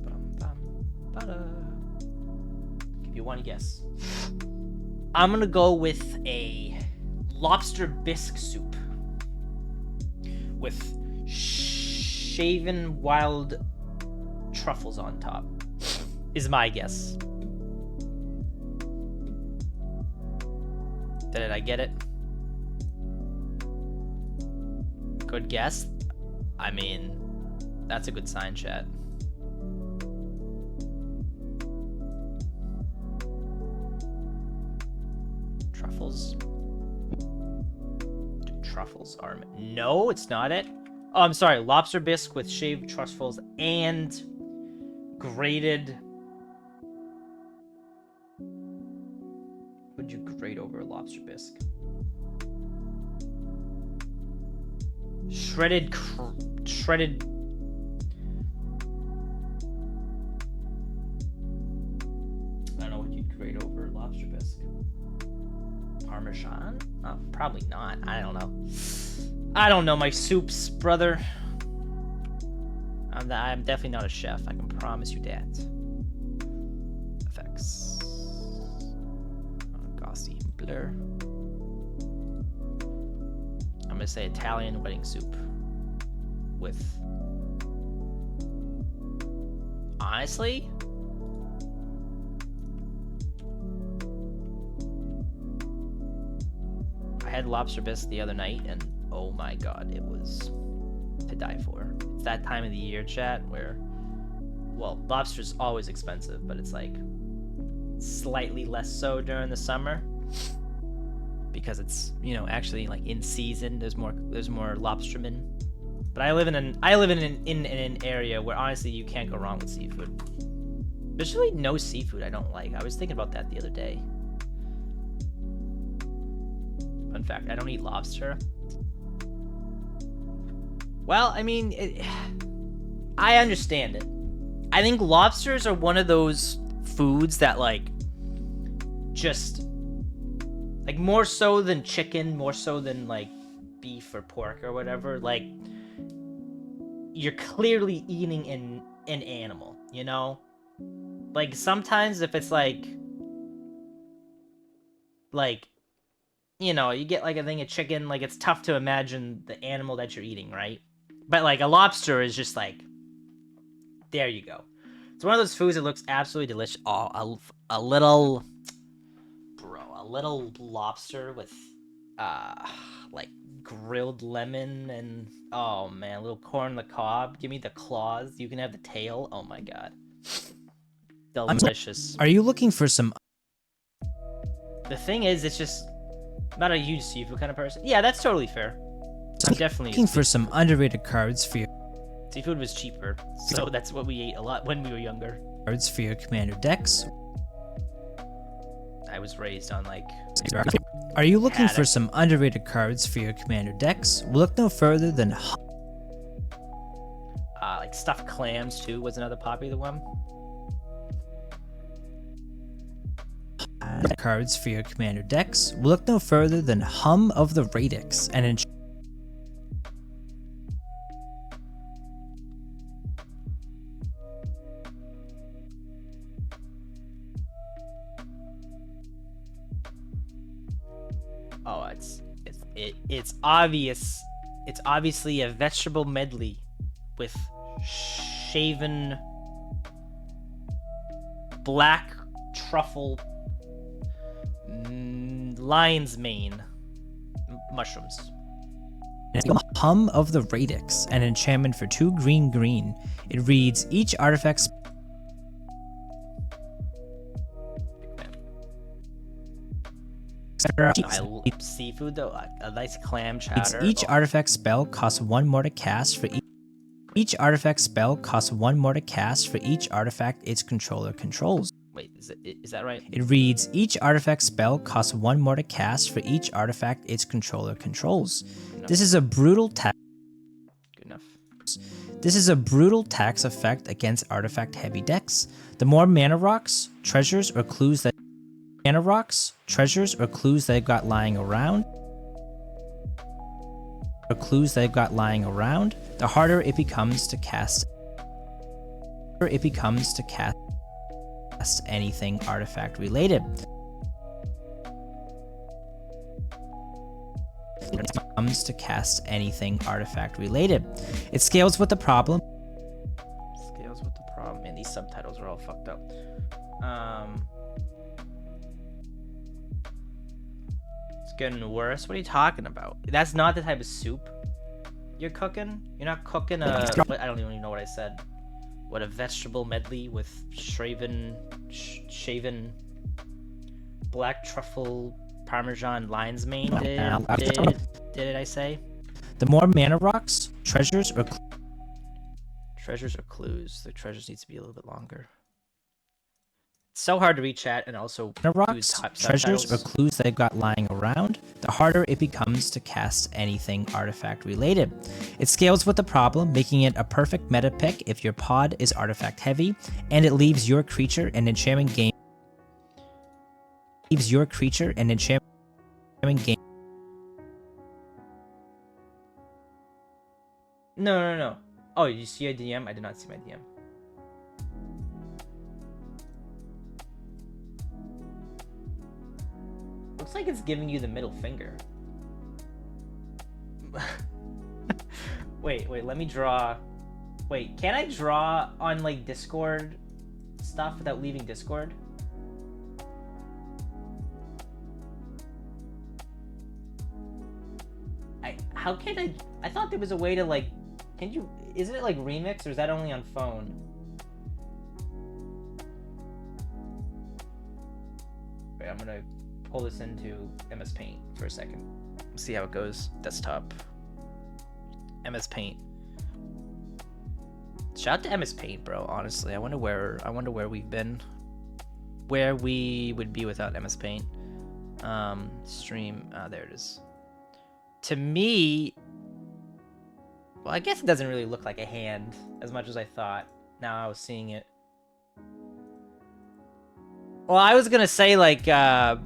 Bum, bum, ba-da. Give you one guess. I'm gonna go with a lobster bisque soup with shaven wild truffles on top, is my guess. Did I get it? Good guess. I mean, that's a good sign, chat. Truffles? Truffles are... No, it's not it. Oh, I'm sorry. Lobster bisque with shaved truffles and grated... Would you grate over a lobster bisque? Shredded... I don't know what you'd grate over a lobster bisque. Parmesan? Oh, probably not. I don't know. I don't know my soups, brother. I'm definitely not a chef. I can promise you that. Effects. Glossy blur. I'm gonna say Italian wedding soup. With... Honestly? I had lobster bisque the other night, and oh my god, it was to die for. It's that time of the year, chat, where, well, lobster's always expensive, but it's like slightly less so during the summer because it's, you know, actually like in season. There's more lobstermen. But I live in an area where honestly you can't go wrong with seafood. There's really no seafood I don't like. I was thinking about that the other day. Fun fact, I don't eat lobster. Well, I mean, I understand it. I think lobsters are one of those foods that, like, just, like, more so than chicken, more so than, like, beef or pork or whatever, like, you're clearly eating an animal, you know? Like, sometimes if it's, like, you know, you get, like, a thing of chicken, like, it's tough to imagine the animal that you're eating, right? But, like, a lobster is just, like, there you go. It's one of those foods that looks absolutely delicious. Oh, a little lobster with, like, grilled lemon and, oh, man, a little corn on the cob. Give me the claws. You can have the tail. Oh, my God. Delicious. Are you looking for some... The thing is, it's just... not a huge seafood kind of person. Yeah, that's totally fair. I'm definitely looking for some underrated cards for your... Seafood was cheaper, so that's what we ate a lot when we were younger. Cards for your commander decks. I was raised on, like... Are you looking for some underrated cards for your commander decks? We'll look no further than... like stuffed clams, too, was another popular one. Cards for your commander decks. We'll look no further than Hum of the Radix, and Oh, it's obvious It's obviously a vegetable medley with shaven black truffle lion's mane mushrooms. The Hum of the Radix, an enchantment for 2 green. It reads, each artifact I love seafood though, a nice clam chowder. Each artifact spell costs 1 more to cast for each artifact spell costs 1 more to cast for each artifact its controller controls. Wait, is that right? It reads, each artifact spell costs 1 more to cast for each artifact its controller controls. This is a brutal tax. Good enough. This is a brutal tax effect against artifact heavy decks. The more mana rocks, treasures, or clues that they've got lying around, the harder it becomes to cast. Anything artifact related. It scales with the problem. Man, these subtitles are all fucked up. It's getting worse. What are you talking about? That's not the type of soup you're cooking. You're not cooking a. I don't even know what I said. What, a vegetable medley with shaven black truffle parmesan lion's mane? Did I say? The more mana rocks, treasures, or clues. The treasures needs to be a little bit longer. It's so hard to read chat and also rocks, treasures, or clues they've got lying around, the harder it becomes to cast anything artifact related. It scales with the problem, making it a perfect meta pick if your pod is artifact heavy, and it leaves your creature an enchantment game. No. Oh, you see a DM? I did not see my DM. Looks like it's giving you the middle finger. Wait, let me draw. Wait, can I draw on like Discord stuff without leaving Discord? How can I thought there was a way to like, isn't it like remix, or is that only on phone? Wait, I'm gonna pull this into MS Paint for a second. See how it goes. Desktop. MS Paint. Shout out to MS Paint, bro. Honestly, I wonder where we've been. Where we would be without MS Paint. Stream. There it is. To me, well, I guess it doesn't really look like a hand as much as I thought. Now I was seeing it. Well, I was gonna say like, let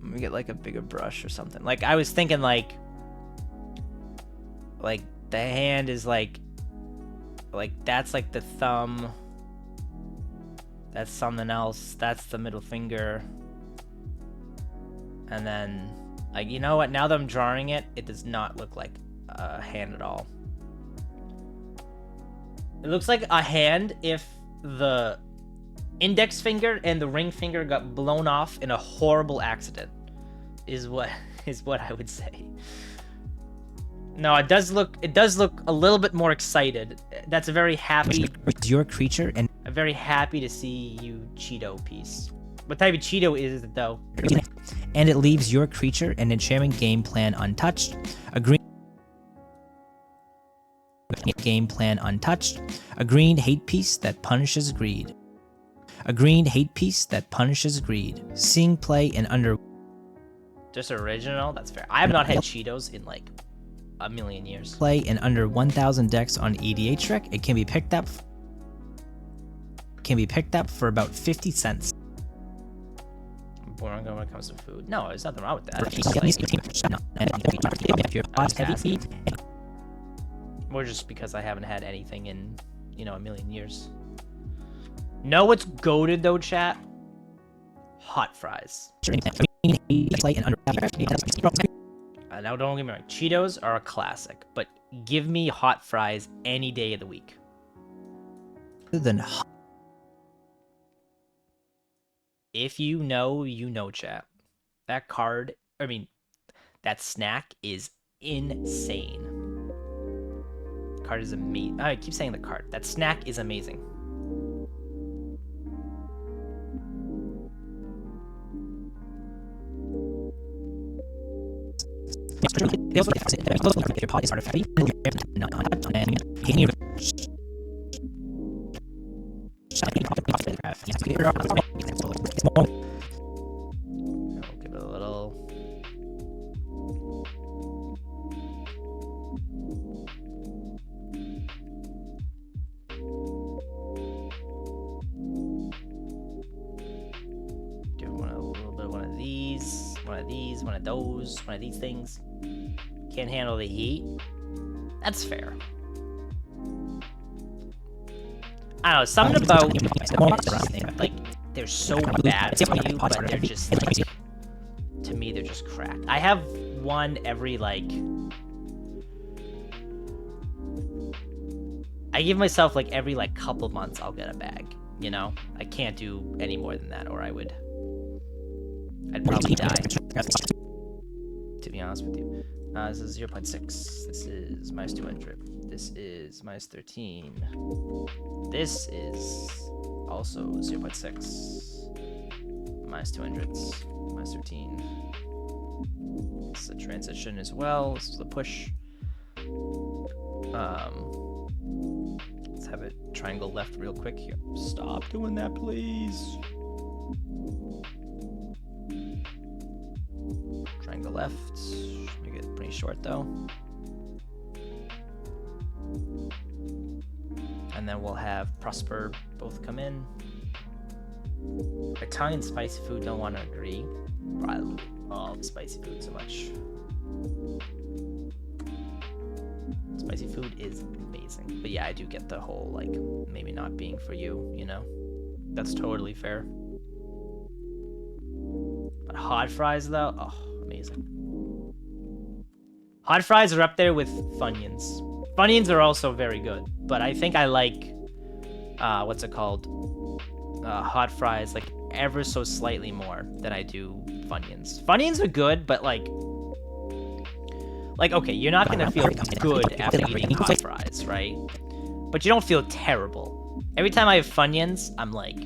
me get like a bigger brush or something. Like I was thinking like the hand is like that's like the thumb. That's something else. That's the middle finger. And then, like, you know what? Now that I'm drawing it, it does not look like a hand at all. It looks like a hand if the index finger and the ring finger got blown off in a horrible accident. Is what I would say. No, it does look a little bit more excited. That's a very happy. Your creature and I'm very happy to see you Cheeto piece. What type of Cheeto is it though? And it leaves your creature and enchantment game plan untouched. A green game plan untouched. A green hate piece that punishes greed. A green hate piece that punishes greed. Seeing play in under. Just original? That's fair. I have not had Cheetos in like a million years. Play in under 1,000 decks on EDH. It can be picked up. For about 50 cents. Born when it comes to food. No, there's nothing wrong with that. Or just because I haven't had anything in, a million years. Know what's goated though, chat? Hot fries. Now don't get me wrong, Cheetos are a classic, but give me hot fries any day of the week. Than If you know, chat. That card, I mean, that snack is insane. Card is amazing. I keep saying the card. That snack is amazing. your pod is artifact. I'll give it a little. Give it a little bit of one of these, one of these, one of those, one of these things. Can't handle the heat. That's fair. I don't know, something about like they're so bad for you, but they're just like, to me they're just cracked. I have one every like, I give myself like every like couple months I'll get a bag, you know? I can't do any more than that or I'd probably die, to be honest with you. This is 0.6. This is minus 200. This is minus 13. This is also 0.6. Minus 200. Minus 13. This is a transition as well. This is a push. Let's have it triangle left real quick here. Stop doing that, please. Triangle left. Make it pretty short though. And then we'll have Prosper both come in. Italian spicy food, don't want to agree. I love spicy food so much. Spicy food is amazing. But yeah, I do get the whole, like, maybe not being for you, you know? That's totally fair. But hot fries though, oh, amazing. Hot fries are up there with Funyuns. Funyuns are also very good, but I think I like, what's it called? Hot fries, like, ever so slightly more than I do Funyuns. Funyuns are good, but like, okay, you're not gonna feel good after eating hot fries, right? But you don't feel terrible. Every time I have Funyuns, I'm like,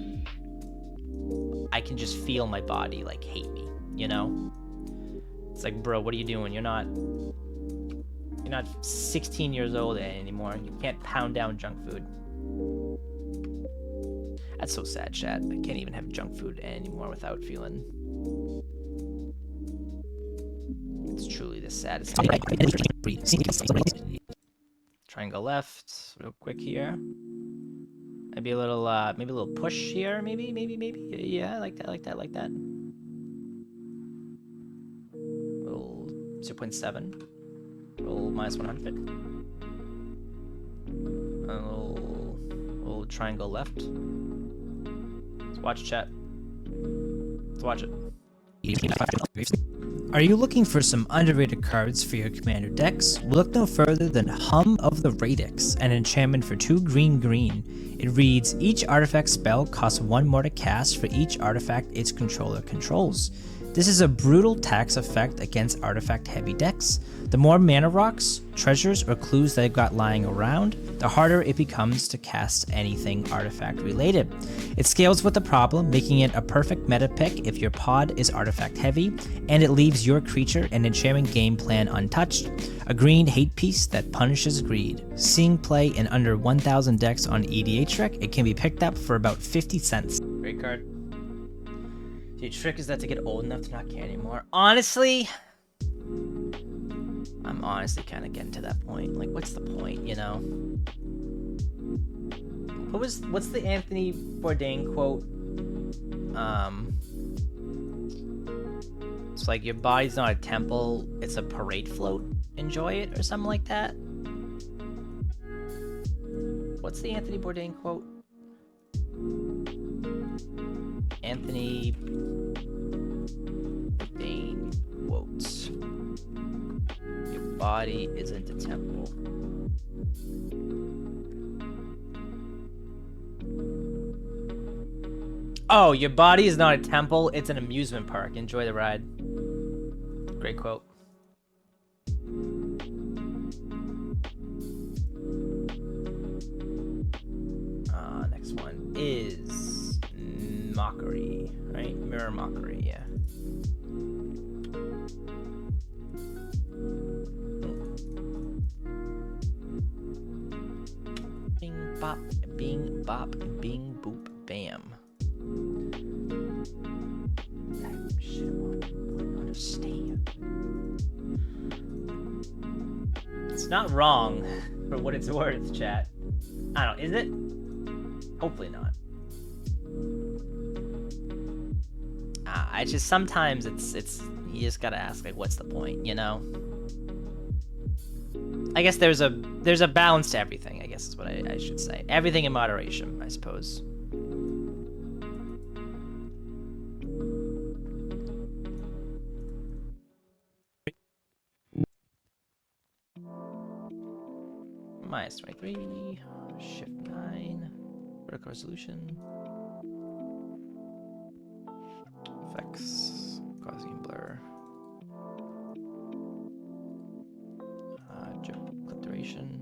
I can just feel my body, like, hate me, you know? It's like, bro, what are you doing? You're not 16 years old anymore. You can't pound down junk food. That's so sad, chat. I can't even have junk food anymore without feeling... It's truly the saddest thing. Triangle left, real quick here. Maybe a little push here, maybe. Yeah, like that. Little 0.7. Roll minus 100. A little triangle left. Let's watch chat. Let's watch it. Are you looking for some underrated cards for your commander decks? Well, look no further than Hum of the Radix, an enchantment for 2 green. It reads, each artifact spell costs 1 more to cast for each artifact its controller controls. This is a brutal tax effect against artifact-heavy decks. The more mana rocks, treasures, or clues they've got lying around, the harder it becomes to cast anything artifact-related. It scales with the problem, making it a perfect meta pick if your pod is artifact-heavy, and it leaves your creature and enchantment game plan untouched. A green hate piece that punishes greed. Seeing play in under 1,000 decks on EDH, it can be picked up for about 50 cents. Great card. The trick is that to get old enough to not care anymore. Honestly, I'm honestly kind of getting to that point. Like, what's the point, you know? What's the Anthony Bourdain quote? It's like, your body's not a temple, it's a parade float. Enjoy it, or something like that. What's the Anthony Bourdain quote? Anthony Bourdain quotes. body isn't a temple. Oh, your body is not a temple, it's an amusement park. Enjoy the ride. Great quote. Next one is mockery, right? Mirror mockery, yeah. Bing bop, bing bop, bing boop, bam. Shit, I don't understand. It's not wrong, for what it's worth, chat. I don't know, is it? Hopefully not. It's just sometimes it's you just gotta ask, like, what's the point, you know? I guess there's a balance to everything, I guess is what I should say. Everything in moderation, I suppose. Minus 23, shift 9, vertical resolution, effects, Gaussian blur, clip duration,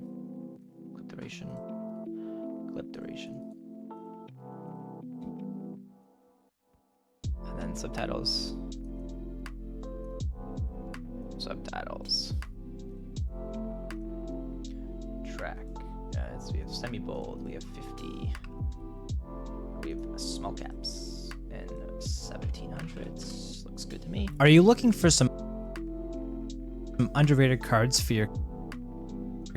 clip duration, clip duration, and then subtitles, subtitles. Track. So we have semi-bold, we have 50, we have small caps, and 1700s. Looks good to me. Are you looking for some underrated cards for your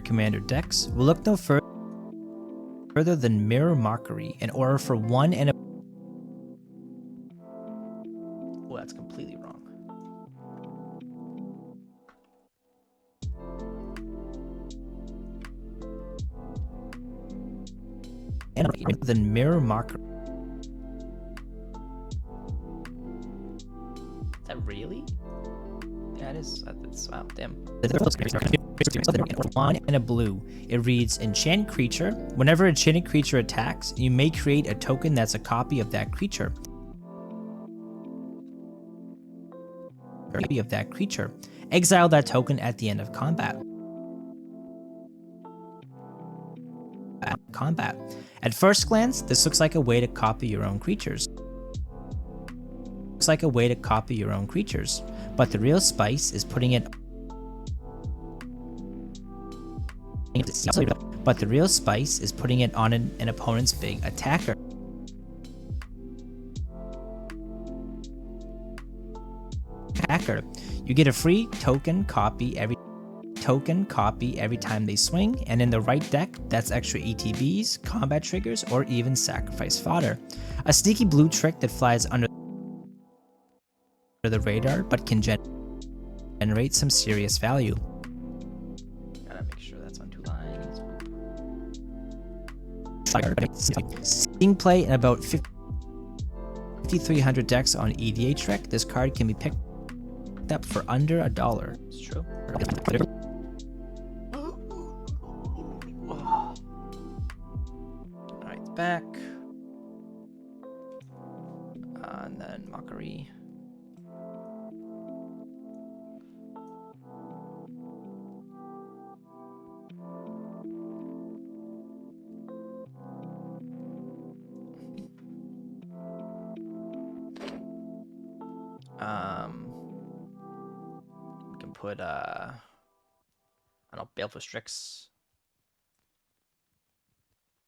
commander decks? Well, look no further than Mirror Mockery, an aura for 1 and a... Oh, that's completely wrong. And than Mirror Mockery. Is that really? Yeah, it is. That's, wow, damn. 1 and a blue. It reads, enchant creature. Whenever a enchanted creature attacks, you may create a token that's a copy of that creature. Exile that token at the end of combat. At first glance, this looks like a way to copy your own creatures. But the real spice is putting it on an opponent's big attacker. You get a free token copy every time they swing, and in the right deck, that's extra ETBs, combat triggers, or even sacrifice fodder. A sneaky blue trick that flies under the radar, but can generate some serious value. Gotta make sure that's on 2 lines. Seeing play in about 5,300 decks on EDH Rec, this card can be picked up for under $1. It's true. Alright, back. And then Mockery. We can put I don't know, Baleful Strix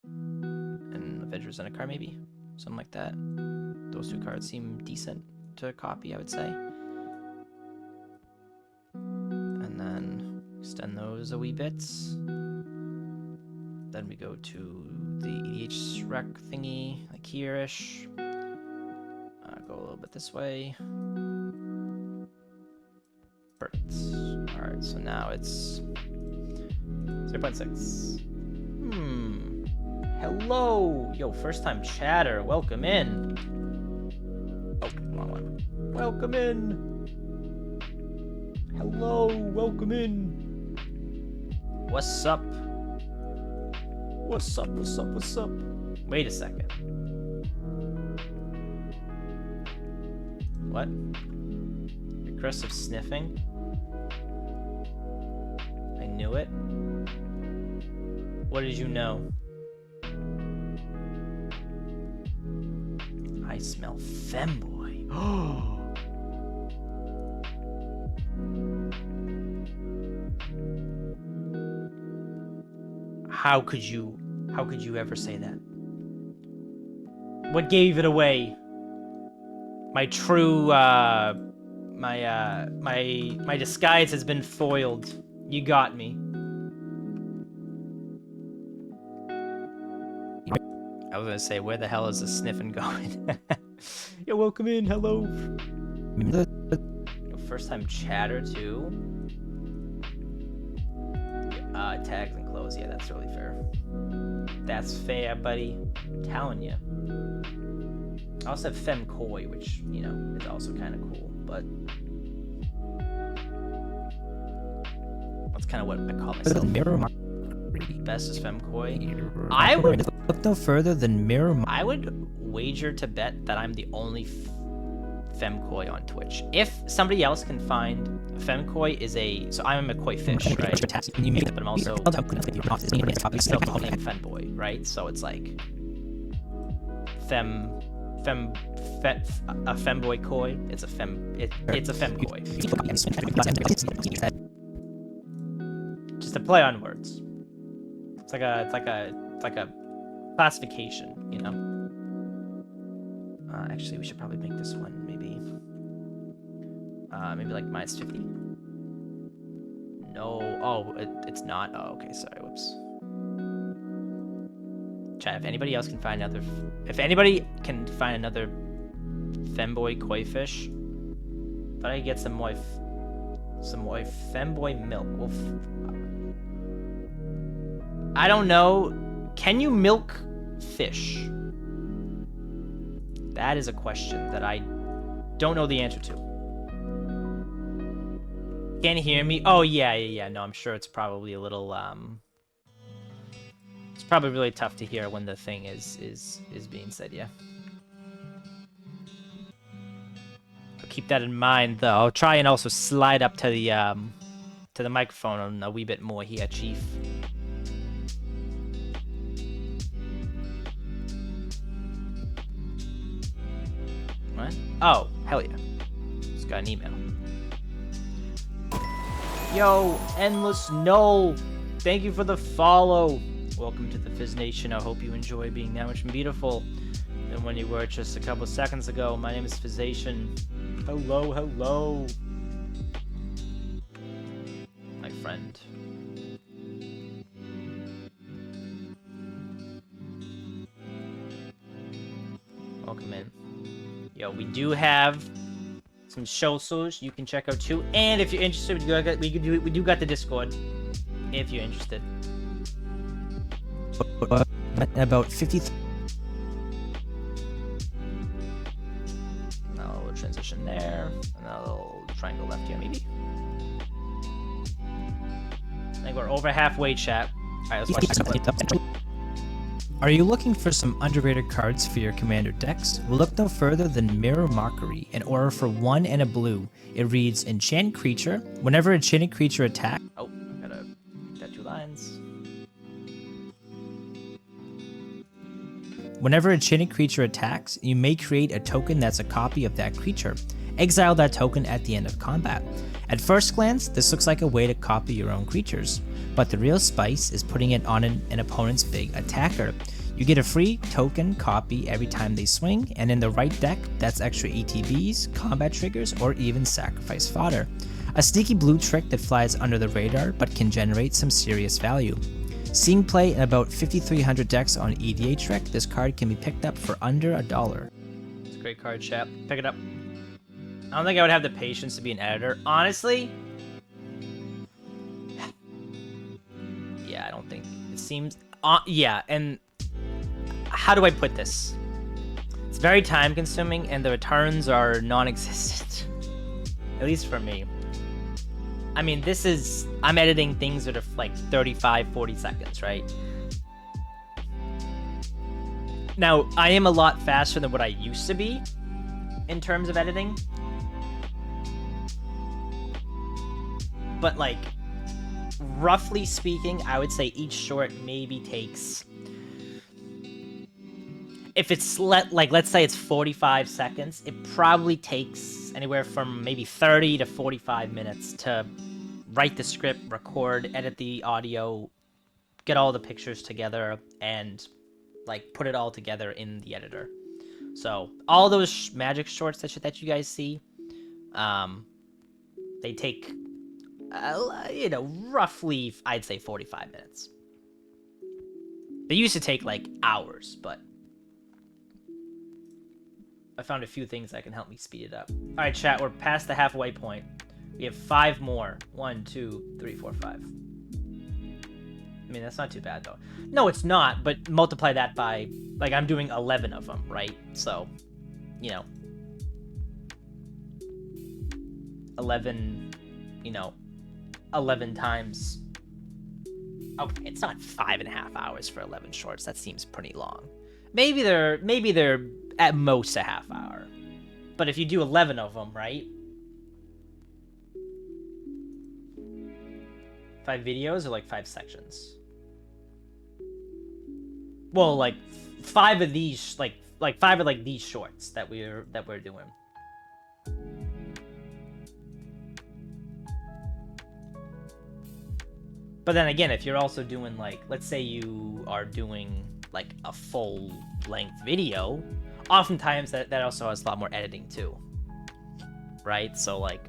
and Avengers in a card, maybe something like that. Those 2 cards seem decent to copy, I would say. And then extend those a wee bit. Then we go to the EDH Rec thingy, like here-ish. Go a little bit this way. Perfect. Alright, so now it's 0.6. Hello! Yo, first time chatter, welcome in. Oh, wrong one. Welcome in! Hello, welcome in! What's up? What's up? What's up? What's up? Wait a second. What? Aggressive sniffing? I knew it. What did you know? I smell femboy. Oh. How could you ever say that? What gave it away? My true, my disguise has been foiled. You got me. I was gonna say, where the hell is the sniffing going? Yo, welcome in, hello. First time chatter too. Tags and clothes, yeah, that's really fair. That's fair, buddy. I'm telling you. I also have femme koi, which, you know, is also kind of cool, but that's kind of what I call myself. Best is femme koi. I would look no further than mirror. I would wager to bet that I'm the only femme koi on Twitch. If somebody else can find femme koi is a, so I'm a koi fish, right? But I'm also still called femboy, right? So it's like a femboy koi. It's a femme koi. Just a play on words. It's like a classification, you know. Actually, we should probably make this one maybe like -50. No, oh, it's not. Oh, okay, sorry, whoops. Chat, if anybody else can find another, femboy koi fish, but I get some more femboy milk. Well, I don't know. Can you milk fish? That is a question that I don't know the answer to. Can you hear me? Oh, yeah. No, I'm sure it's probably a little, it's probably really tough to hear when the thing is being said, yeah. I'll keep that in mind, though. I'll try and also slide up to the microphone a wee bit more here, Chief. What? Oh, hell yeah. Just got an email. Yo, Endless Null, thank you for the follow. Welcome to the Fizz Nation. I hope you enjoy being that much beautiful than when you were just a couple seconds ago. My name is Fizzation. Hello, hello. My friend. Welcome in. Yo, we do have some shows you can check out too, and if you're interested, we do got the Discord. If you're interested. About 50. Now a little transition there, and a little triangle left here, maybe. I think we're over halfway, chat. All right, let's watch this clip. Are you looking for some underrated cards for your commander decks? Well, look no further than Mirror Mockery, an aura for 1 and a blue. It reads, Enchant Creature. Whenever a enchanted creature attacks... Oh, I gotta got 2 lines. Whenever a enchanted creature attacks, you may create a token that's a copy of that creature. Exile that token at the end of combat. At first glance, this looks like a way to copy your own creatures, but the real spice is putting it on an opponent's big attacker. You get a free token copy every time they swing, and in the right deck, that's extra ETBs, combat triggers, or even sacrifice fodder. A sneaky blue trick that flies under the radar, but can generate some serious value. Seeing play in about 5,300 decks on EDA Trek, this card can be picked up for under $1. It's a great card, chap. Pick it up. I don't think I would have the patience to be an editor. Honestly, yeah, I don't think. It seems... yeah, and how do I put this? It's very time-consuming, and the returns are non-existent. At least for me. I mean, I'm editing things that are like 35, 40 seconds, right? Now, I am a lot faster than what I used to be in terms of editing. But like, roughly speaking, I would say each short maybe takes, if it's let's say it's 45 seconds, it probably takes anywhere from maybe 30 to 45 minutes to write the script, record, edit the audio, get all the pictures together, and like put it all together in the editor. So all those magic shorts that you guys see, they take, you know, roughly, I'd say 45 minutes. They used to take like hours, but I found a few things that can help me speed it up. All right, chat, we're past the halfway point. We have 5 more. 1, 2, 3, 4, 5. I mean, that's not too bad, though. No, it's not, but multiply that by, like, I'm doing 11 of them, right? So, you know, 11, you know, 11 times. Okay, it's not 5.5 hours for 11 shorts. That seems pretty long. Maybe they're at most a half hour. But if you do 11 of them, right? 5 videos or like 5 sections? Well, like 5 of these, like 5 of like these shorts that we're doing. But then again, if you're also doing like, let's say you are doing like a full length video, oftentimes that also has a lot more editing too, right? So like,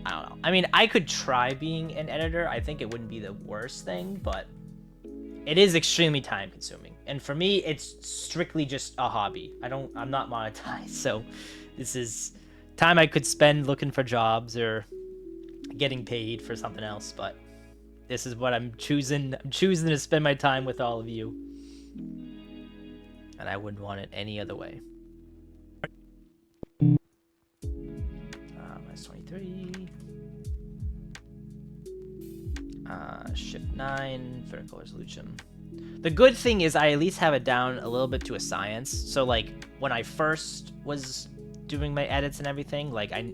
I don't know. I mean, I could try being an editor. I think it wouldn't be the worst thing, but it is extremely time consuming. And for me, it's strictly just a hobby. I'm not monetized. So this is time I could spend looking for jobs or getting paid for something else. But this is what I'm choosing. I'm choosing to spend my time with all of you. And I wouldn't want it any other way. Minus 23. Shift 9, vertical resolution. The good thing is I at least have it down a little bit to a science. So like when I first was doing my edits and everything, like I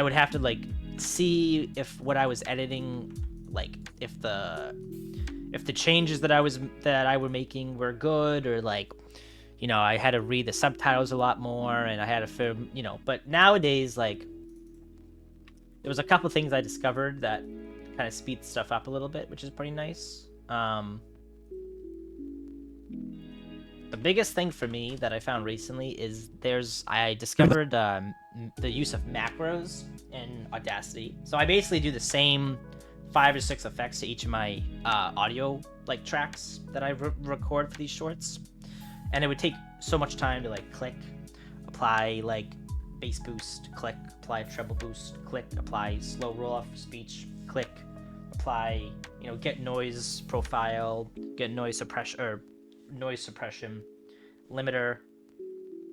would have to like see if what I was editing, like if the changes that I were making were good, or like, you know, I had to read the subtitles a lot more, and I had to film, you know. But nowadays, like, there was a couple things I discovered that kind of speed stuff up a little bit, which is pretty nice. The biggest thing for me that I found recently is I discovered the use of macros in Audacity. So I basically do the same 5 or 6 effects to each of my audio like tracks that I record for these shorts, and it would take so much time to like click, apply like bass boost, click, apply treble boost, click, apply slow roll off speech, click, apply, you know, get noise profile, get noise suppression or noise suppression, limiter.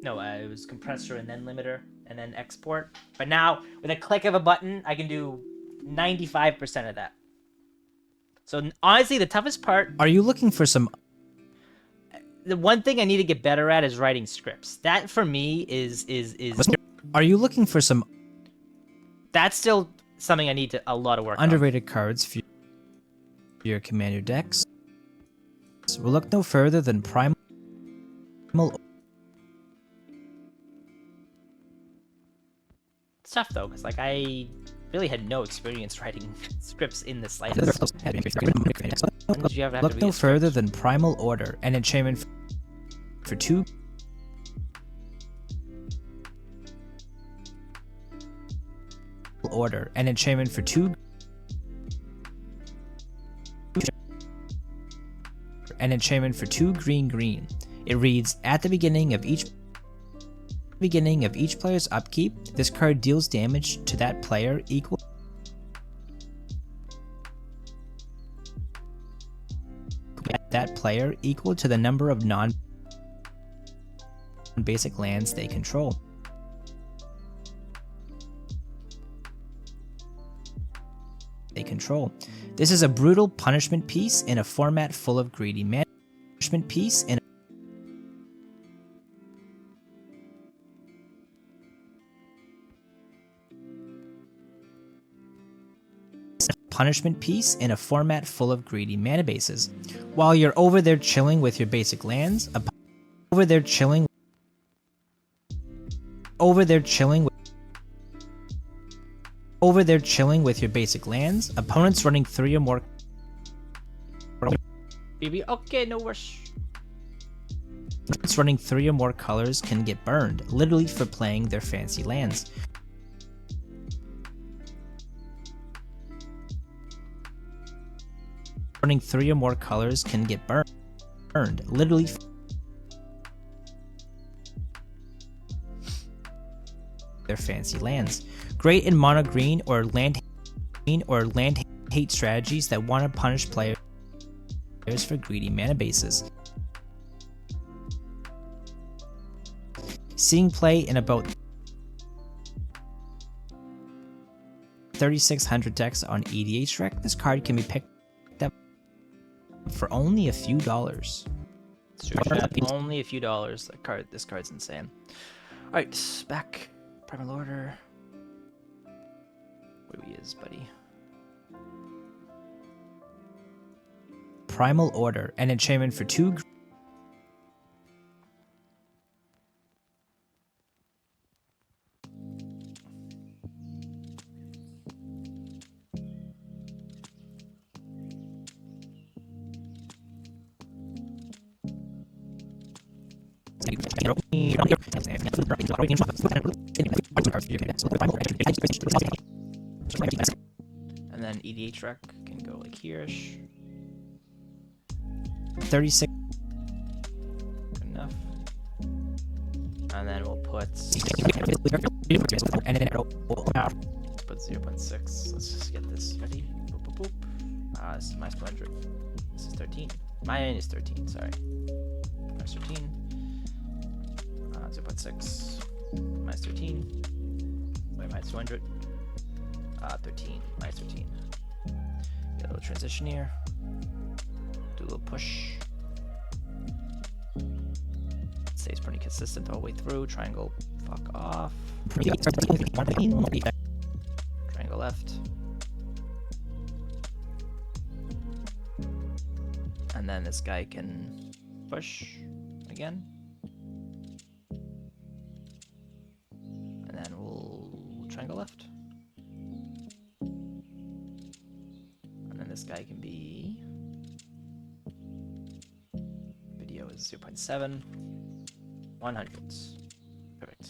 No, it was compressor and then limiter and then export. But now with a click of a button, I can do 95% of that. So honestly, the toughest part. Are you looking for some? The one thing I need to get better at is writing scripts. That for me is. Are you looking for some? That's still something I need a lot of work on. Underrated cards for your commander decks. We'll look no further than Primal. It's tough though, because like I really had no experience writing scripts in the slightest. Look no further than Primal Order, an enchantment for 2. Order, an enchantment for 2. An enchantment for 2 green. It reads, at the beginning of each player's upkeep, this card deals damage to that player equal to the number of non-basic lands they control. they control. This is a brutal punishment piece in a format full of greedy mana. Punishment piece in punishment piece in a format full of greedy mana bases. While you're over there chilling with your basic lands, over there chilling with your basic lands, opponents running 3 or more. Baby, okay, no rush. Opponents running 3 or more colors can get burned, literally for playing their fancy lands. Running 3 or more colors can get burned, literally. Their fancy lands. Great in mono green or land hate strategies that want to punish players for greedy mana bases. Seeing play in about 3,600 decks on EDH, this card can be picked up for only a few dollars. Only a few dollars. This card's insane. All right, back. Primal Order. Where he is, buddy? Primal Order, an enchantment for 2. And then EDH rec can go like here-ish. 36. Good enough. And then we'll put 0.6. Let's just get this ready. Boop, boop, boop. This is minus 200. This is 13. Mine is 13, sorry. Minus 13. 0.6. Minus 13. Wait, minus 200. 13. Minus 13. Get a little transition here. Do a little push. Stays pretty consistent the whole way through. Triangle, fuck off. Triangle left. And then this guy can push again. And then we'll triangle left. And then this guy can be... Video is 0.7. 100. Perfect.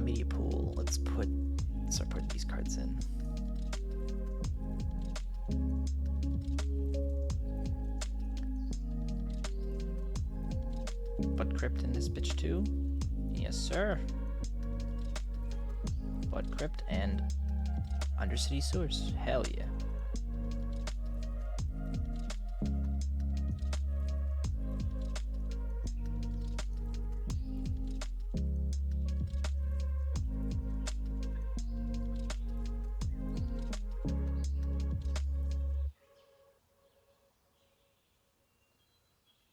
Media pool. Let's start putting these cards in. But Crypt in this bitch too? Yes, sir. Blood Crypt and Undercity Sewers. Hell yeah.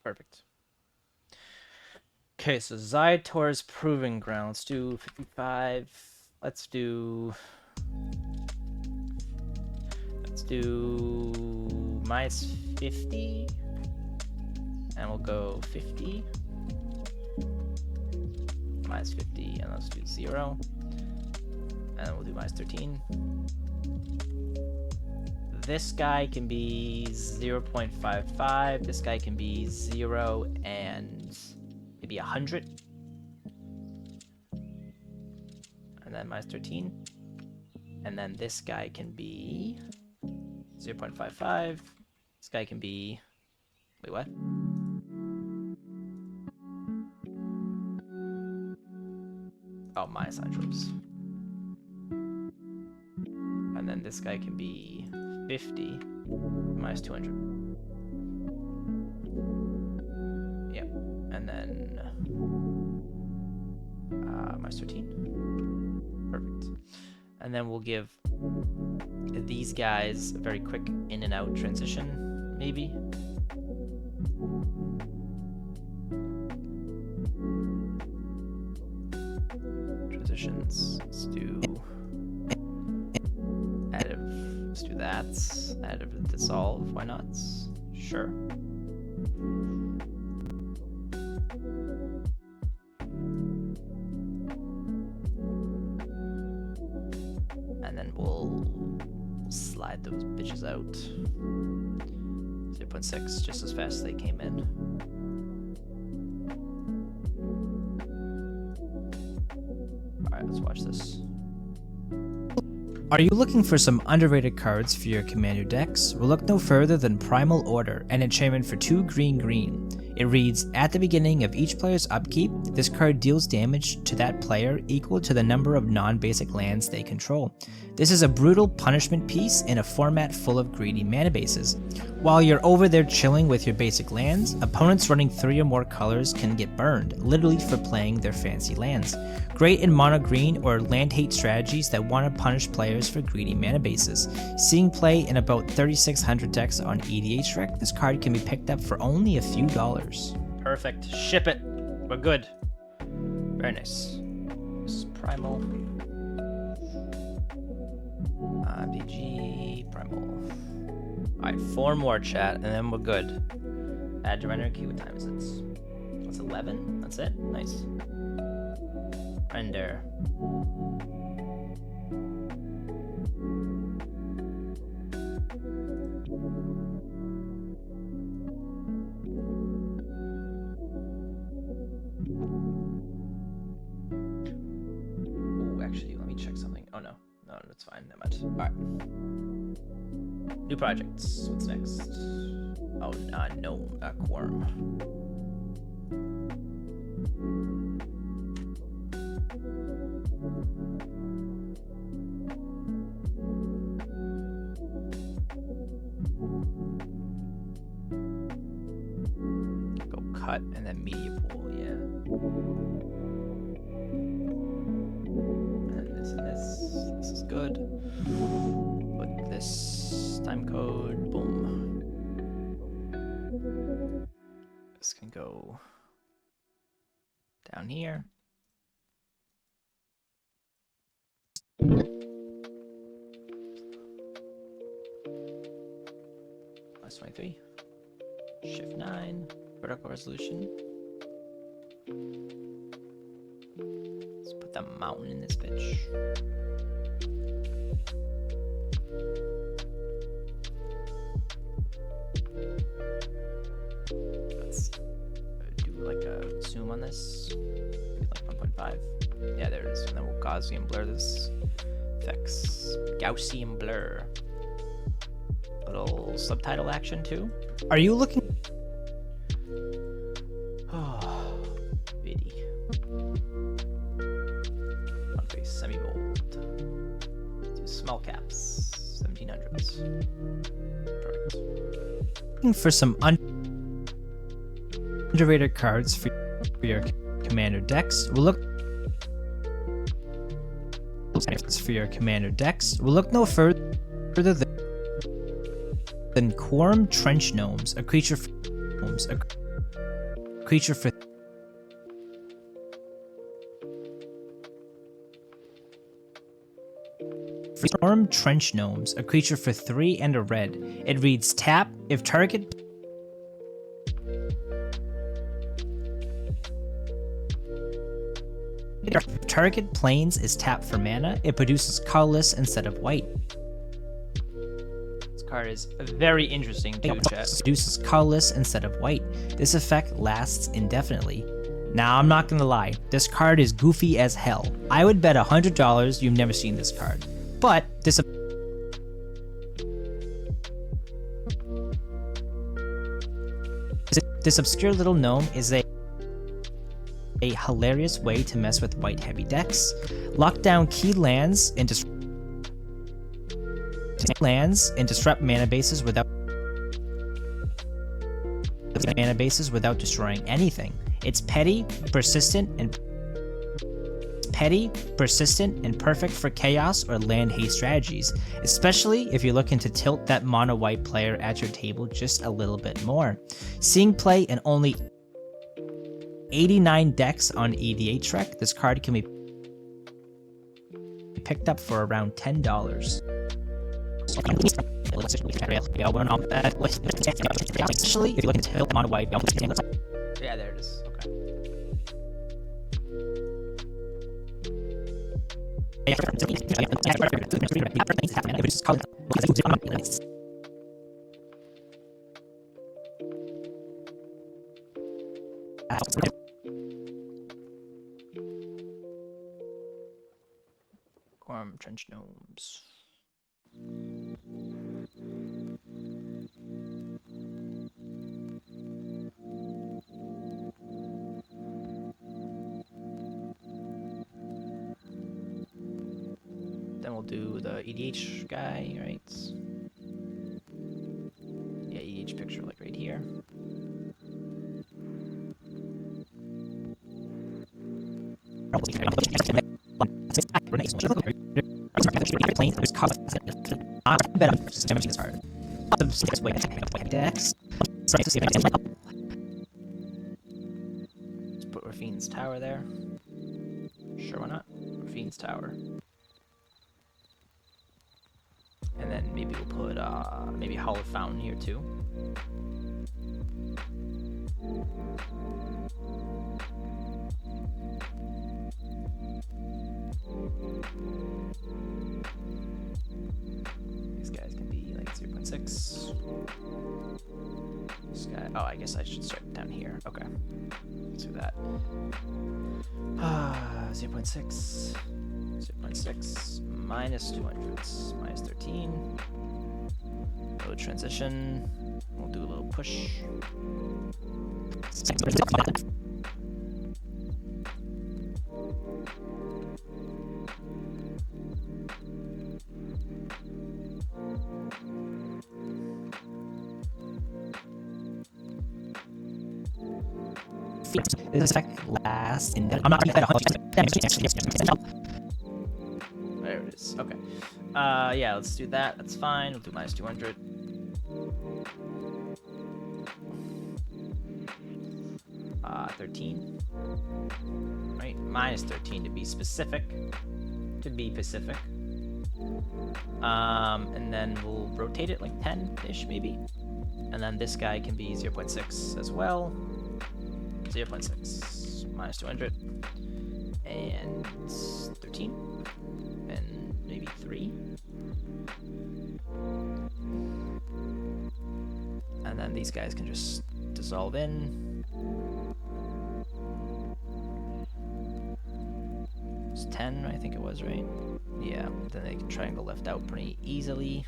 Perfect. Okay, so Zytor's Proving Ground. Let's do 55. Let's do minus 50. And we'll go 50. Minus 50, and let's do 0. And we'll do minus 13. This guy can be 0.55. This guy can be 0 and maybe 100. And then minus 13. And then this guy can be 0.55. This guy can be... Wait, what? Oh, minus 100. And then this guy can be 50 minus 200. minus 13. Perfect. And then we'll give these guys a very quick in and out transition, maybe. Transitions. Let's do additive. Let's do that. Additive dissolve. Why not? Sure. And then we'll slide those bitches out. 0.6, just as fast as they came in. Alright, let's watch this. Are you looking for some underrated cards for your commander decks? Well, look no further than Primal Order, an enchantment for 2 green. It reads, at the beginning of each player's upkeep, this card deals damage to that player equal to the number of non-basic lands they control. This is a brutal punishment piece in a format full of greedy mana bases. While you're over there chilling with your basic lands, opponents running 3 or more colors can get burned, literally for playing their fancy lands. Great in mono green or land hate strategies that want to punish players for greedy mana bases. Seeing play in about 3,600 decks on EDHREC, this card can be picked up for only a few dollars. Perfect. Ship it. We're good. Very nice. This is Primal. MPG Primal. Alright, 4 more, chat, and then we're good. Add your render key. What time is it? It's 11? That's it? Nice. Render. Ooh, actually, let me check something. Oh no. No, that's fine. That much. Alright. New projects. What's next? Oh, no, Quorum. Go cut and then media pool, yeah. And this. This is good. Put this time code, boom. This can go down here. Plus 23. Shift 9. Vertical resolution. Let's put the mountain in this bitch. Let's do like a zoom on this. Maybe like 1.5. Yeah, there it is. And then we'll Gaussian blur this. Effects. Gaussian blur. A little subtitle action too. Are you looking? Oh, bitty. Font face, semi-bold. Do small caps, 1700s. Perfect. Looking for some underrated cards for your commander decks? We'll look for your commander decks. We'll look no further than Quorum Trench Gnomes, a creature for Quorum Trench Gnomes, a creature for 3 and a red. It reads tap if target plains is tapped for mana, it produces colorless instead of white. This card is very interesting too, chat. Produces colorless instead of white. This effect lasts indefinitely. Now, I'm not gonna lie, this card is goofy as hell. I would bet $100 you've never seen this card. But this obscure little gnome is a hilarious way to mess with white heavy decks. Lock down key lands and disrupt mana bases without destroying anything. It's petty, persistent, and petty, persistent, and perfect for chaos or land haste strategies, especially if you're looking to tilt that mono white player at your table just a little bit more. Seeing play in only 89 decks on 𝐬𝐤𝐤𝐿, this card can be picked up for around $10. Especially if you're looking to tilt mono white. Yeah, there it is. Okay. 𝐬𝐤𝐤𝐚𝐥𝐬 trench gnomes. Then we'll do the EDH guy, right? Yeah, EDH picture like right here. Let's put Rafine's Tower there. Sure, why not? Rafine's Tower. And then maybe we'll put maybe Hollow Fountain here too. These guys can be like 0.6. This guy, oh, I guess I should start down here. Okay, let's do that. 0.6. 0.6 minus 200, minus 13. Load transition. We'll do a little push. This effect lasts in there it is. Okay. Yeah, let's do that. That's fine. We'll do minus 200. Uh, 13. Right? Minus 13 to be specific. And then we'll rotate it like 10-ish maybe. And then this guy can be 0.6 as well. 0.6 minus 200 and 13 and maybe 3, and then these guys can just dissolve in. It's 10, I think it was, right? Yeah, then they can triangle left out pretty easily.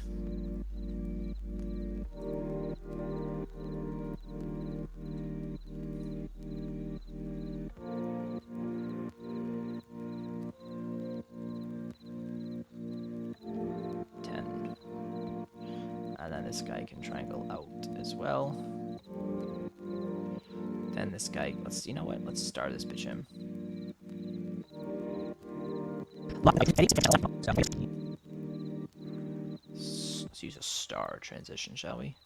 And then this guy can triangle out as well. Then this guy, you know what? Let's star this bitch in. Let's use a star transition, shall we?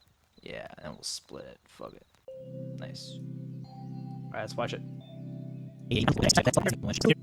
Yeah, and we'll split it. Fuck it. Nice. Alright, let's watch it.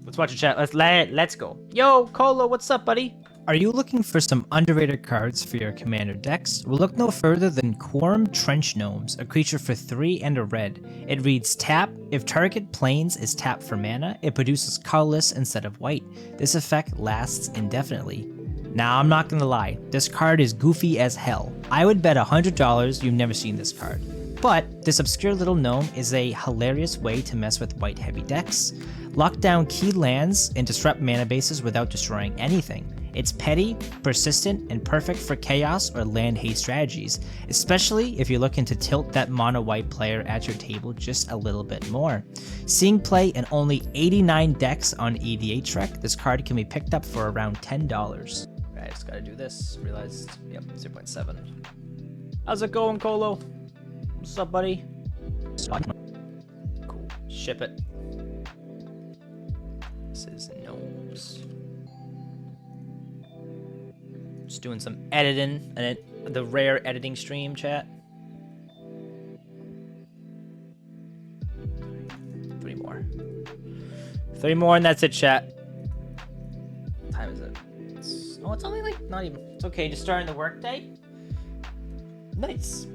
Let's watch it, chat. Let's go. Yo, 𝐬𝐤𝐤𝐚𝐥𝐬, what's up, buddy? Are you looking for some underrated cards for your commander decks? Well, look no further than 𝐬𝐤𝐤𝐚𝐥𝐬 trench gnomes, a creature for 3 and a red. It reads tap. If target plains is tapped for mana, it produces colorless instead of white. This effect lasts indefinitely. Now, I'm not gonna lie, this card is goofy as hell. I would bet $100 you've never seen this card. But this obscure little gnome is a hilarious way to mess with white heavy decks. Lock down key lands and disrupt mana bases without destroying anything. It's petty, persistent, and perfect for chaos or land haste strategies, especially if you're looking to tilt that mono white player at your table just a little bit more. Seeing play in only 89 decks on 𝐬𝐤𝐤𝐿, this card can be picked up for around $10. I just gotta do this. Realized, yep, 0.7. How's it going, 𝐬𝐤𝐤𝐚𝐥𝐬? What's up, buddy? Cool. Ship it. This is gnome. Just doing some editing, and the rare editing stream, chat. 3 more. 3 more, and that's it, chat. What time is it? It's only like, not even. It's okay, just starting the work day. Nice.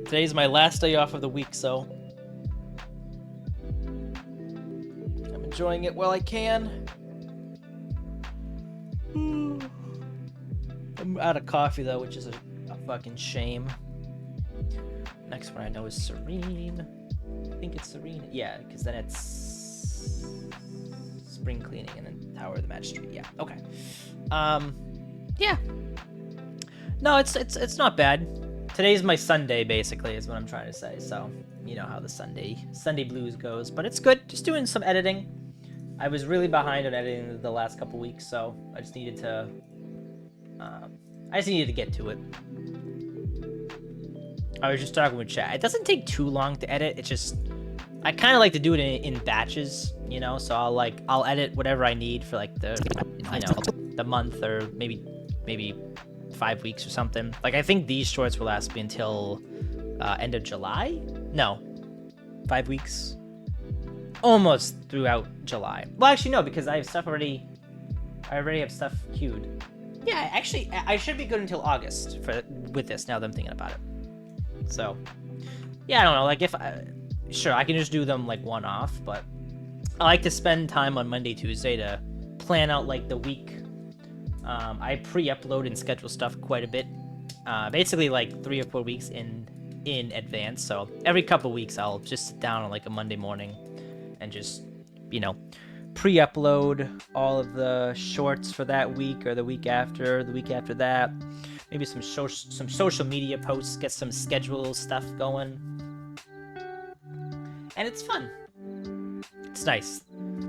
Today's my last day off of the week, so I'm enjoying it while I can. I'm out of coffee though, which is a fucking shame. Next one I know is Serene. I think it's Serene. Yeah, because then it's spring cleaning and then Tower of the Magistrate. Yeah. Okay. Yeah. No, it's not bad. Today's my Sunday, basically, is what I'm trying to say. So, you know how the Sunday blues goes. But it's good. Just doing some editing. I was really behind on editing the last couple weeks, so I just needed to get to it. I was just talking with chat. It doesn't take too long to edit. It's just, I kind of like to do it in batches, you know? So I'll edit whatever I need for like the month or maybe 5 weeks or something. Like, I think these shorts will last me until end of July. No, 5 weeks, almost throughout July. Well, actually no, because I have stuff already. I already have stuff queued. Yeah, actually, I should be good until August with this. Now that I'm thinking about it. So, yeah, I don't know. Like, sure, I can just do them like one off, but I like to spend time on Monday, Tuesday to plan out like the week. I pre-upload and schedule stuff quite a bit, basically like 3 or 4 weeks in advance. So every couple weeks I'll just sit down on like a Monday morning and just, you know, pre-upload all of the shorts for that week or the week after that. Maybe some social media posts, get some schedule stuff going, and it's fun. It's nice.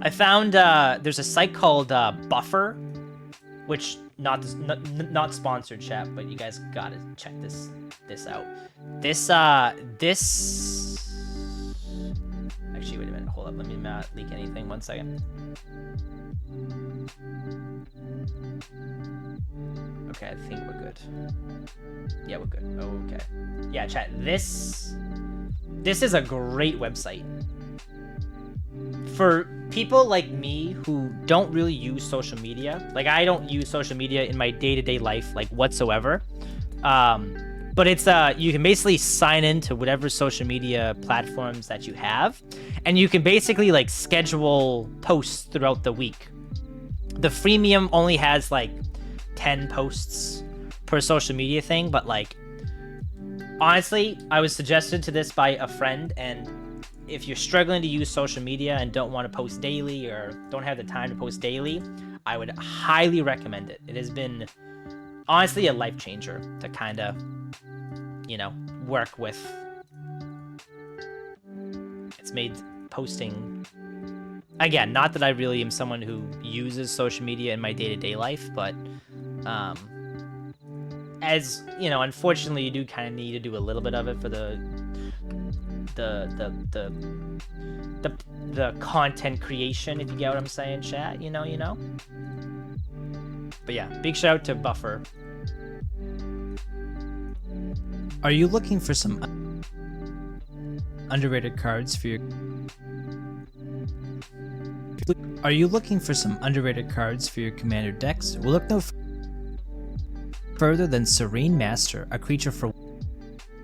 I found there's a site called Buffer, which not sponsored, chat, but you guys gotta check this out. This actually, wait a minute, hold up, let me not leak anything. 1 second. Okay, I think we're good. Yeah, we're good. Okay. Yeah, chat. This is a great website for people like me who don't really use social media. Like, I don't use social media in my day-to-day life, like, whatsoever. But it's you can basically sign into whatever social media platforms that you have, and you can basically like schedule posts throughout the week. The freemium only has like 10 posts per social media thing, but like, honestly, I was suggested to this by a friend, and if you're struggling to use social media and don't want to post daily or don't have the time to post daily, I would highly recommend it. It has been honestly a life changer to kind of, you know, work with. It's made posting, again, not that I really am someone who uses social media in my day-to-day life, but as you know, unfortunately, you do kind of need to do a little bit of it for the content creation, if you get what I'm saying, chat. You know. But yeah, big shout out to Buffer. Are you looking for some underrated cards for your commander decks? Well, look no further than Serene Master, a creature for...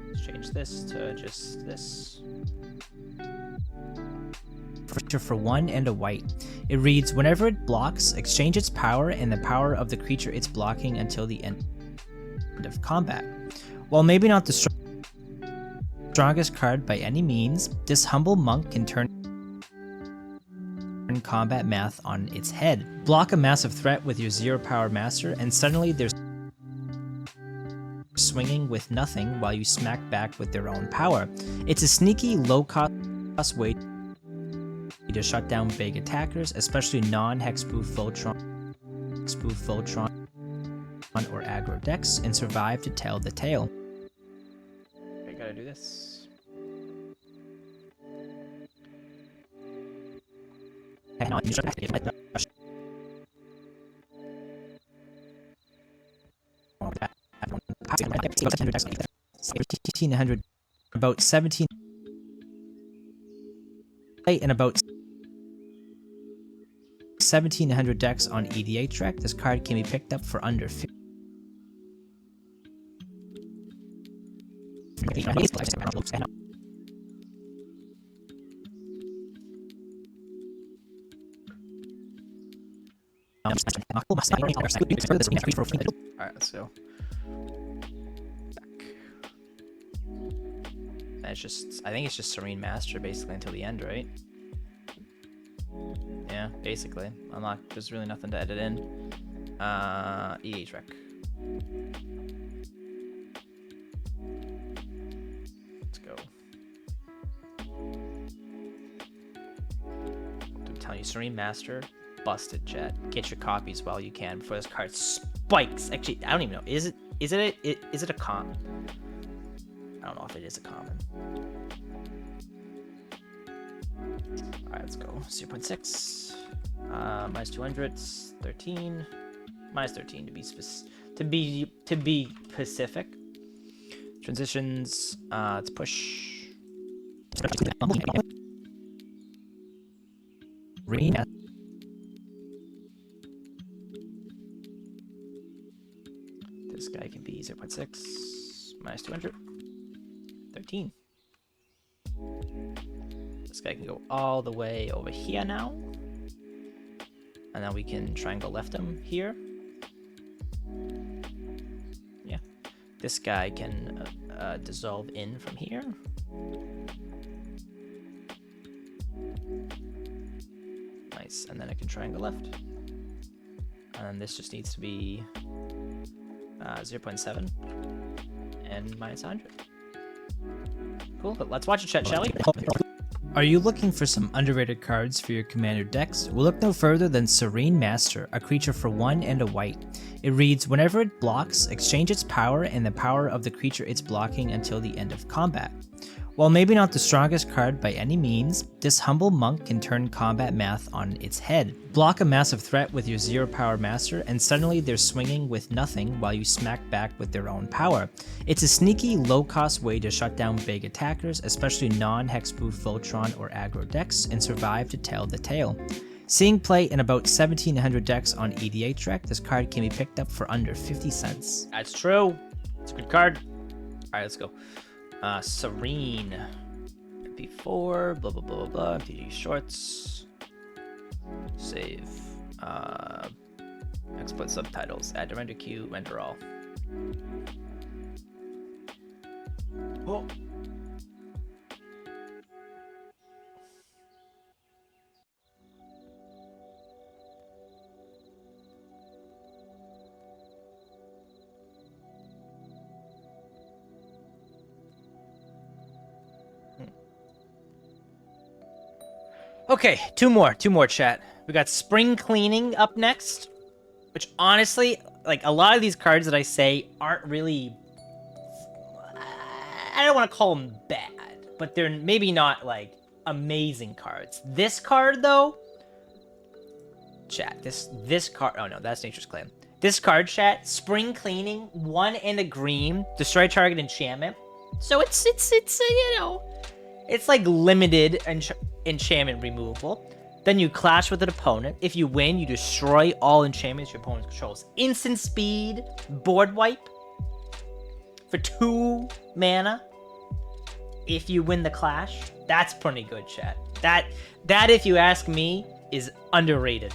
Let's change this to just this. For 1 and a white. It reads, whenever it blocks, exchange its power and the power of the creature it's blocking until the end of combat. While maybe not the strongest card by any means, this humble monk can turn combat math on its head. Block a massive threat with your 0 power master, and suddenly they're swinging with nothing while you smack back with their own power. It's a sneaky, low-cost way to shut down big attackers, especially non-hexproof Voltron or aggro decks, and survive to tell the tale. I gotta do this. 1700, about 17, and about 1700 decks on 𝐬𝐤𝐤𝐿. This card can be picked up for under 50. Alright, let's go. Back. And it's just, I think it's just Serene Master basically until the end, right? Yeah, basically. There's really nothing to edit in. 𝐬𝐤𝐤𝐿. Let's go. I'm telling you, Serene Master, busted, chat. Get your copies while you can before this card spikes. Actually, I don't even know. Is it a common? I don't know if it is a common. Alright, let's go. 0.6. Minus 200. 13. Minus 13 to be specific. Transitions. Let's push. This guy can be 0.6. Minus 200. 13. This guy can go all the way over here now. And then we can triangle left him here. Yeah. This guy can dissolve in from here. Nice. And then I can triangle left. And then this just needs to be 0.7 and minus 100. Cool. Let's watch it, chat, shall we? Are you looking for some underrated cards for your commander decks? Well, look no further than Serene Master, a creature for 1 and a white. It reads, whenever it blocks, exchange its power and the power of the creature it's blocking until the end of combat. While maybe not the strongest card by any means, this humble monk can turn combat math on its head. Block a massive threat with your 0 power master, and suddenly they're swinging with nothing while you smack back with their own power. It's a sneaky, low-cost way to shut down big attackers, especially non-hexproof Voltron or aggro decks, and survive to tell the tale. Seeing play in about 1700 decks on 𝐬𝐤𝐿, this card can be picked up for under 50 cents. That's true. It's a good card. Alright, let's go. Serene. MP4, blah, blah, blah, blah, blah. MTG shorts. Save. Export subtitles. Add to render queue, render all. Oh. Okay, two more, chat. We got Spring Cleaning up next, which honestly, like, a lot of these cards that I say aren't really, I don't want to call them bad, but they're maybe not, like, amazing cards. This card, though, chat, this card, oh no, that's Nature's Claim. This card, chat, Spring Cleaning, 1 and a green, destroy target enchantment. So it's you know, it's like limited enchantment removal. Then you clash with an opponent. If you win, you destroy all enchantments your opponent controls. Instant speed, board wipe for 2 mana. If you win the clash, that's pretty good, chat. That, if you ask me, is underrated.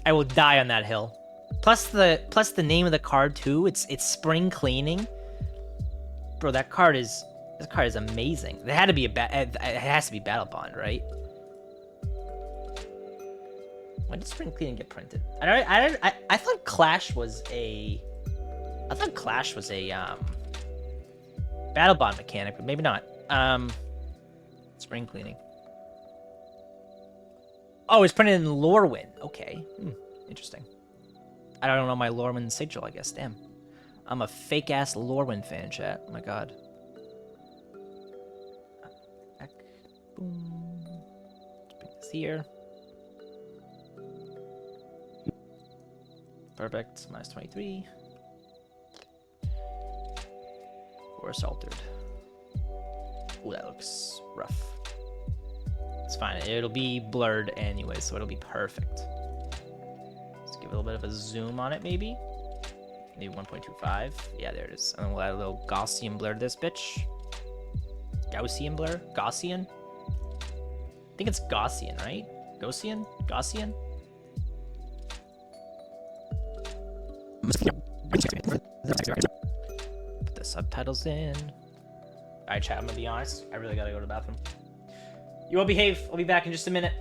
I will die on that hill. Plus the name of the card too. It's Spring Cleaning. Bro, this card is amazing. It had to be it has to be Battle Bond, right? When did Spring Cleaning get printed? I thought Clash was a Battle Bond mechanic, but maybe not. Spring Cleaning. Oh, it's printed in Lorwyn. Okay, interesting. I don't know my Lorwyn sigil, I guess. Damn, I'm a fake ass Lorwyn fan, chat. Oh my god. Boom. Let's bring this here. Perfect. Minus 23. Worse altered. Ooh, that looks rough. It's fine. It'll be blurred anyway, so it'll be perfect. Let's give it a little bit of a zoom on it, maybe. Maybe 1.25. Yeah, there it is. And then we'll add a little Gaussian blur to this bitch. Gaussian blur? Gaussian? I think it's Gaussian, right? Gaussian? Gaussian? Put the subtitles in. Alright, chat, I'm gonna be honest. I really gotta go to the bathroom. You all behave. I'll be back in just a minute.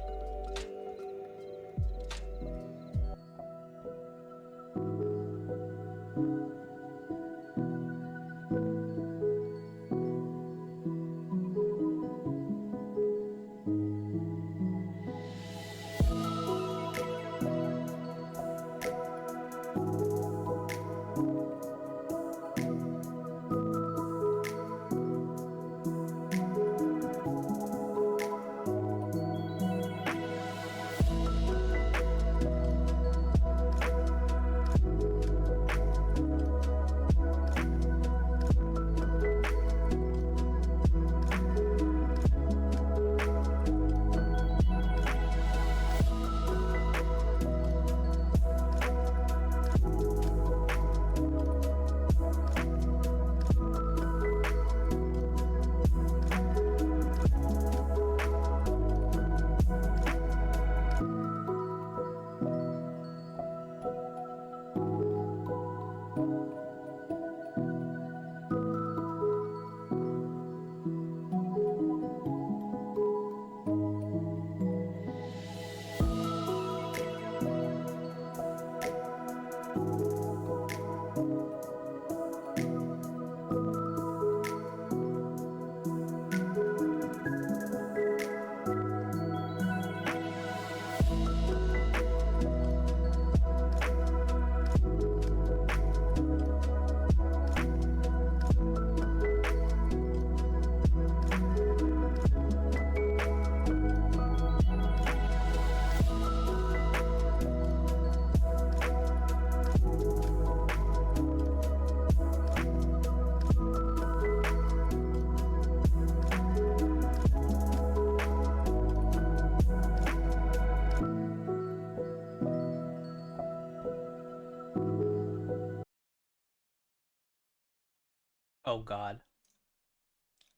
Oh God.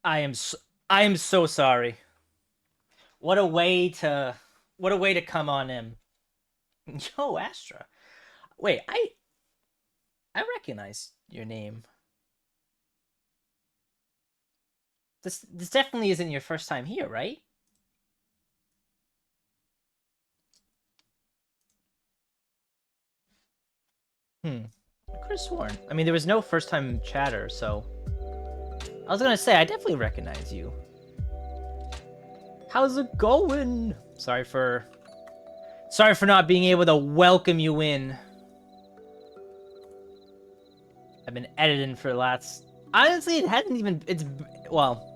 I am so sorry. What a way to come on him. Yo, Astra. Wait, I recognize your name. This definitely isn't your first time here, right? I could have sworn. I mean, there was no first time chatter, so I was gonna say I definitely recognize you. How's it going? Sorry for not being able to welcome you in. I've been editing for the last... Honestly, it hasn't even... It's... Well...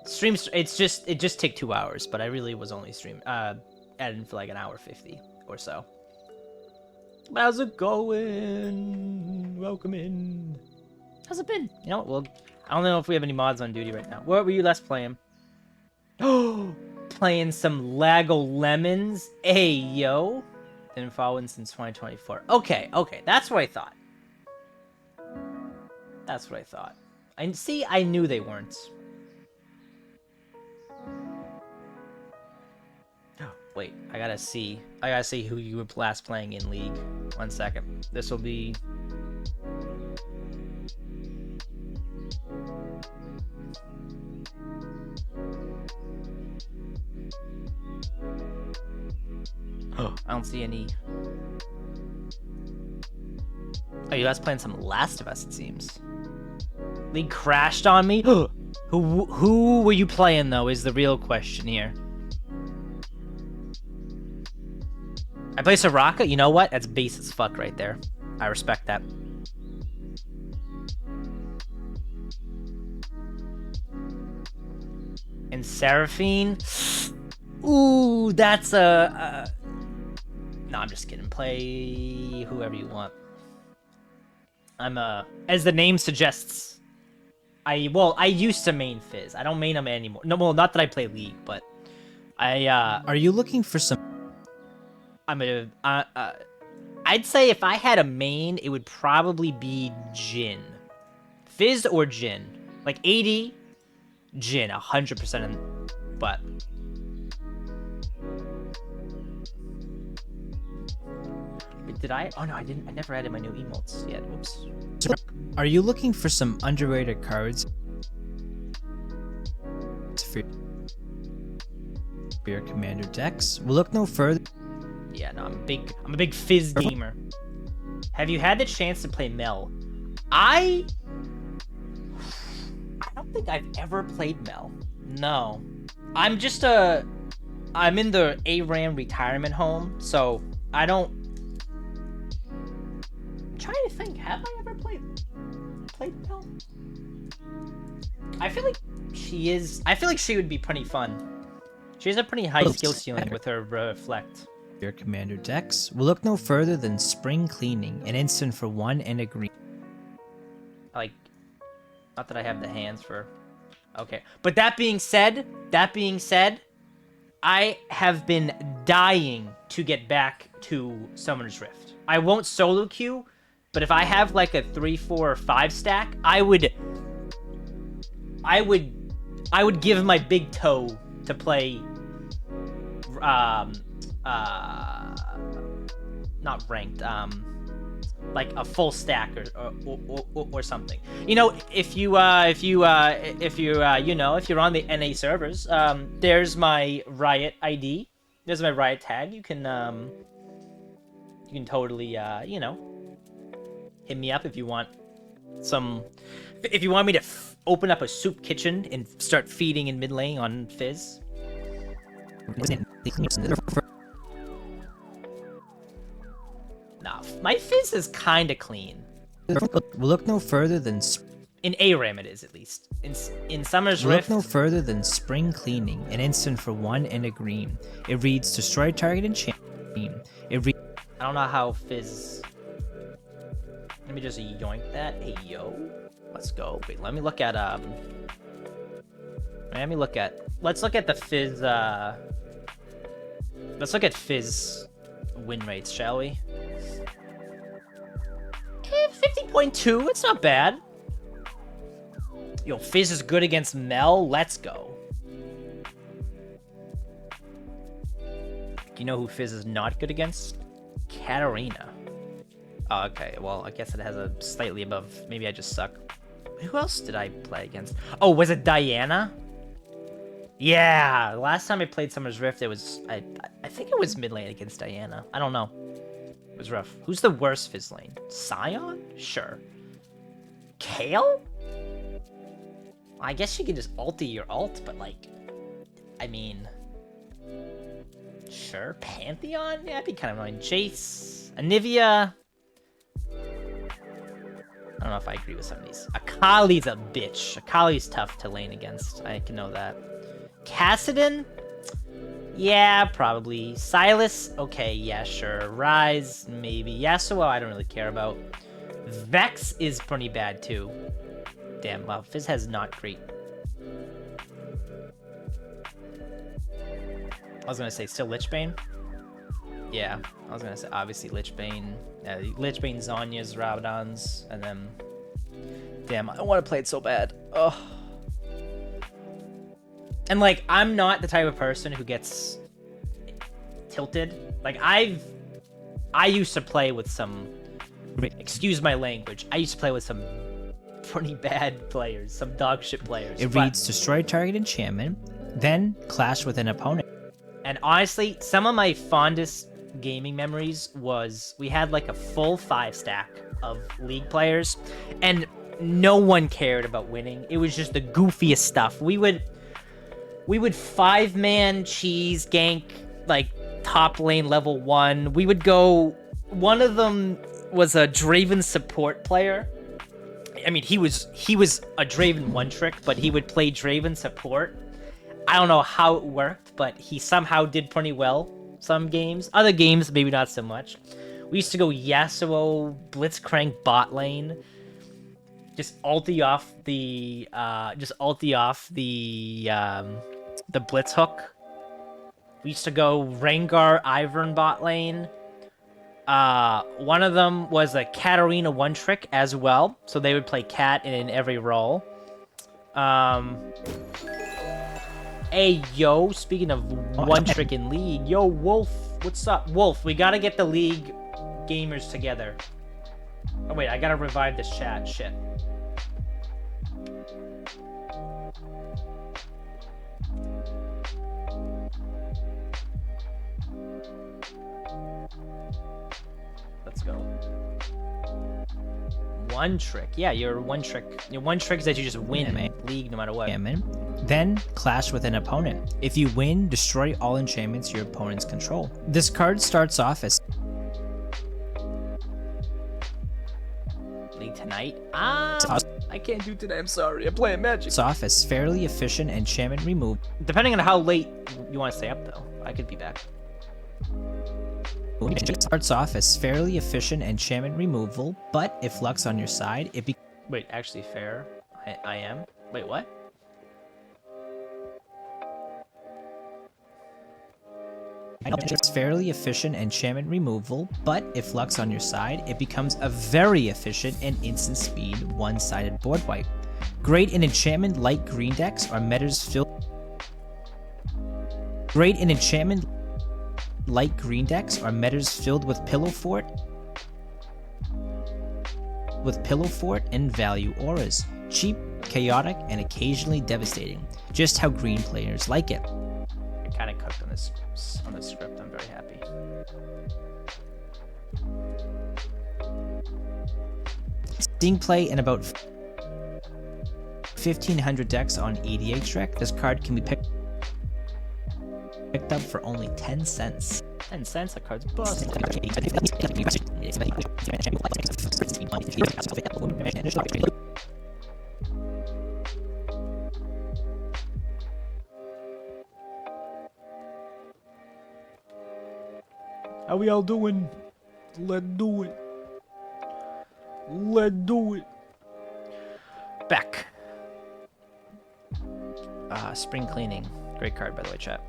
Streams... It just took 2 hours, but I really was only editing for like an hour 50 or so. But how's it going? Welcome in. How's it been? You know what, well... I don't know if we have any mods on duty right now. What were you last playing? Oh! Playing some Lego Lemons? Hey, yo! Been following since 2024. Okay, that's what I thought. That's what I thought. I knew they weren't. Wait, I gotta see who you were last playing in League. 1 second. This will be... Oh, I don't see any... Oh, you guys playing some Last of Us, it seems. League crashed on me? Who were you playing, though, is the real question here. I play Soraka? You know what? That's base as fuck right there. I respect that. And Seraphine? Ooh, that's a... No, I'm just kidding. Play whoever you want. I'm as the name suggests, I used to main Fizz. I don't main him anymore. No, well, not that I play League, but Are you looking for some... I'd say if I had a main, it would probably be Jhin. Fizz or Jhin. Like 80, Jhin, 100%. But wait, did I? Oh no, I didn't. I never added my new emotes yet. Oops. Are you looking for some underrated cards for your commander decks? We'll look no further. Yeah, no, I'm a big Fizz gamer. Have you had the chance to play Mel? I don't think I've ever played Mel. No. I'm in the ARAM retirement home, so I don't... I'm trying to think, have I ever played Mel? I feel like she would be pretty fun. She has a pretty high skill ceiling with her Reflect. Your commander decks. We'll look no further than Spring Cleaning, an instant for 1 and a green. Like, not that I have the hands for... Okay. But that being said, I have been dying to get back to Summoner's Rift. I won't solo queue, but if I have like a 3, 4, or 5 stack, I would give my big toe to play not ranked, like a full stack or something. You know, if you're on the NA servers, there's my Riot ID. There's my Riot tag. You can totally hit me up if you want me to open up a soup kitchen and start feeding in mid lane on Fizz. Nah, my Fizz is kinda clean. We'll look no further than... In ARAM it is, at least. In Summer's Rift... Look no further than Spring Cleaning, an instant for 1 and a green. It reads destroy target enchantment. I don't know how Fizz... Let me just yoink that. Hey, yo. Let's go. Wait, let me look at, let's look at the Fizz, let's look at Fizz win rates, shall we? 50.2, it's not bad. Yo, Fizz is good against Mel, let's go. Do you know who Fizz is not good against? Katarina. Oh, okay, well, I guess it has a slightly above. Maybe I just suck. Who else did I play against? Oh, was it Diana? Yeah, last time I played Summer's Rift, it was... I think it was mid lane against Diana. I don't know. It was rough. Who's the worst Fizz lane? Sion? Sure. Kale? I guess you can just ulti your ult, but like... I mean... Sure. Pantheon? Yeah, that'd be kind of annoying. Jace? Anivia? I don't know if I agree with some of these. Akali's a bitch. Akali's tough to lane against. I can know that. Kassadin? Yeah, probably. Silas? Okay, yeah, sure. Rise? Maybe. Yasuo? I don't really care about. Vex is pretty bad, too. Damn, wow. Fizz has not great. I was gonna say, still Lichbane? Yeah, I was gonna say, obviously Lichbane. Yeah, Lichbane, Zonya's, Rabadon's, and then... Damn, I want to play it so bad. Ugh. And, like, I'm not the type of person who gets tilted. Like, I used to play with some... Excuse my language. I used to play with some pretty bad players. Some dog shit players. It reads destroy target enchantment, then clash with an opponent. And honestly, some of my fondest gaming memories was we had like a full 5 stack of League players, and no one cared about winning. It was just the goofiest stuff. We would 5-man cheese gank like top lane level 1. We would go. One of them was a Draven support player. I mean, he was a Draven one trick, but he would play Draven support. I don't know how it worked, but he somehow did pretty well some games. Other games, maybe not so much. We used to go Yasuo, Blitzcrank bot lane. Just ulti off the blitz hook. We used to go Rengar, Ivern bot lane. One of them was a Katarina one trick as well, so they would play Cat in every role. Hey yo, speaking of one trick in League, yo Wolf, what's up? Wolf, we gotta get the League gamers together. Oh wait, I gotta revive this chat. Shit. Let's go. One trick. Yeah, your one trick. Your one trick is that you just win, man. League no matter what. Yeah, man. Then clash with an opponent. If you win, destroy all enchantments your opponents control. This card starts off as League tonight. I can't do today. I'm sorry. I'm playing Magic. It's off as fairly efficient enchantment remove. Depending on how late you want to stay up, though, I could be back. Starts off as fairly efficient enchantment removal, but if luck's on your side, it Wait, actually fair? I am? Wait, what? It's fairly efficient enchantment removal, but if luck's on your side, it becomes a very efficient and instant speed one-sided board wipe. Great in enchantment light green decks or metas filled. Great in enchantment light green decks are metas filled with Pillow Fort and value auras. Cheap, chaotic, and occasionally devastating. Just how green players like it. I kind of cooked on this script. I'm very happy. Seeing play in about 1,500 decks on EDH Rec, this card can be picked up for only 10 cents. 10 cents? That card's bust. How we all doing? Let's do it. Let's do it. Back. Spring Cleaning. Great card, by the way, chat.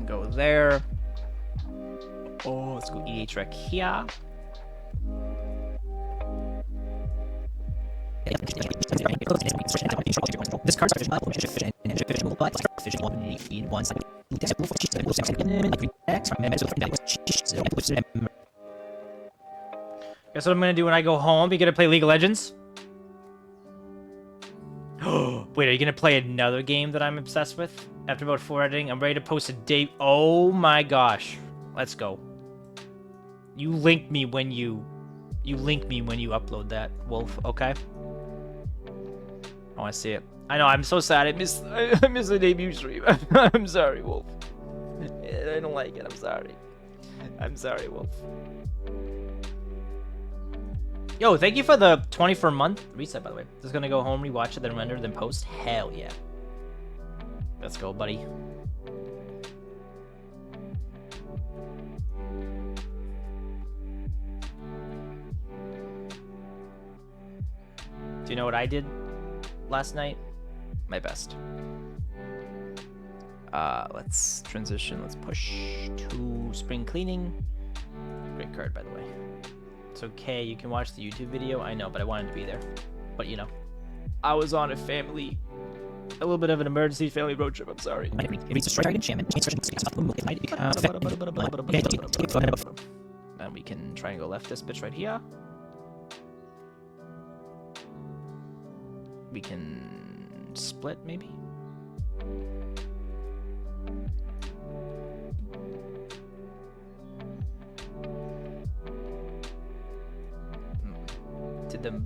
Go there. Oh, let's go EDH Rec here. This card's Guess what I'm gonna do when I go home? You gonna play League of Legends? Wait, are you gonna play another game that I'm obsessed with? After about 4 editing, I'm ready to post a date. Oh my gosh. Let's go. You link me when you upload that, Wolf, okay? I wanna see it. I know, I'm so sad. I miss the debut stream. I'm sorry, Wolf. I don't like it, I'm sorry. I'm sorry, Wolf. Yo, thank you for the 24-month reset, by the way. Just gonna go home, rewatch it, then render, then post. Hell yeah. Let's go, buddy. Do you know what I did last night? My best. Let's transition. Let's push to Spring Cleaning. Great card, by the way. It's okay. You can watch the YouTube video. I know, but I wanted to be there. But you know, I was on a little bit of an emergency family road trip. I'm sorry. And we can try and go left this bitch right here. We can split, maybe? Did the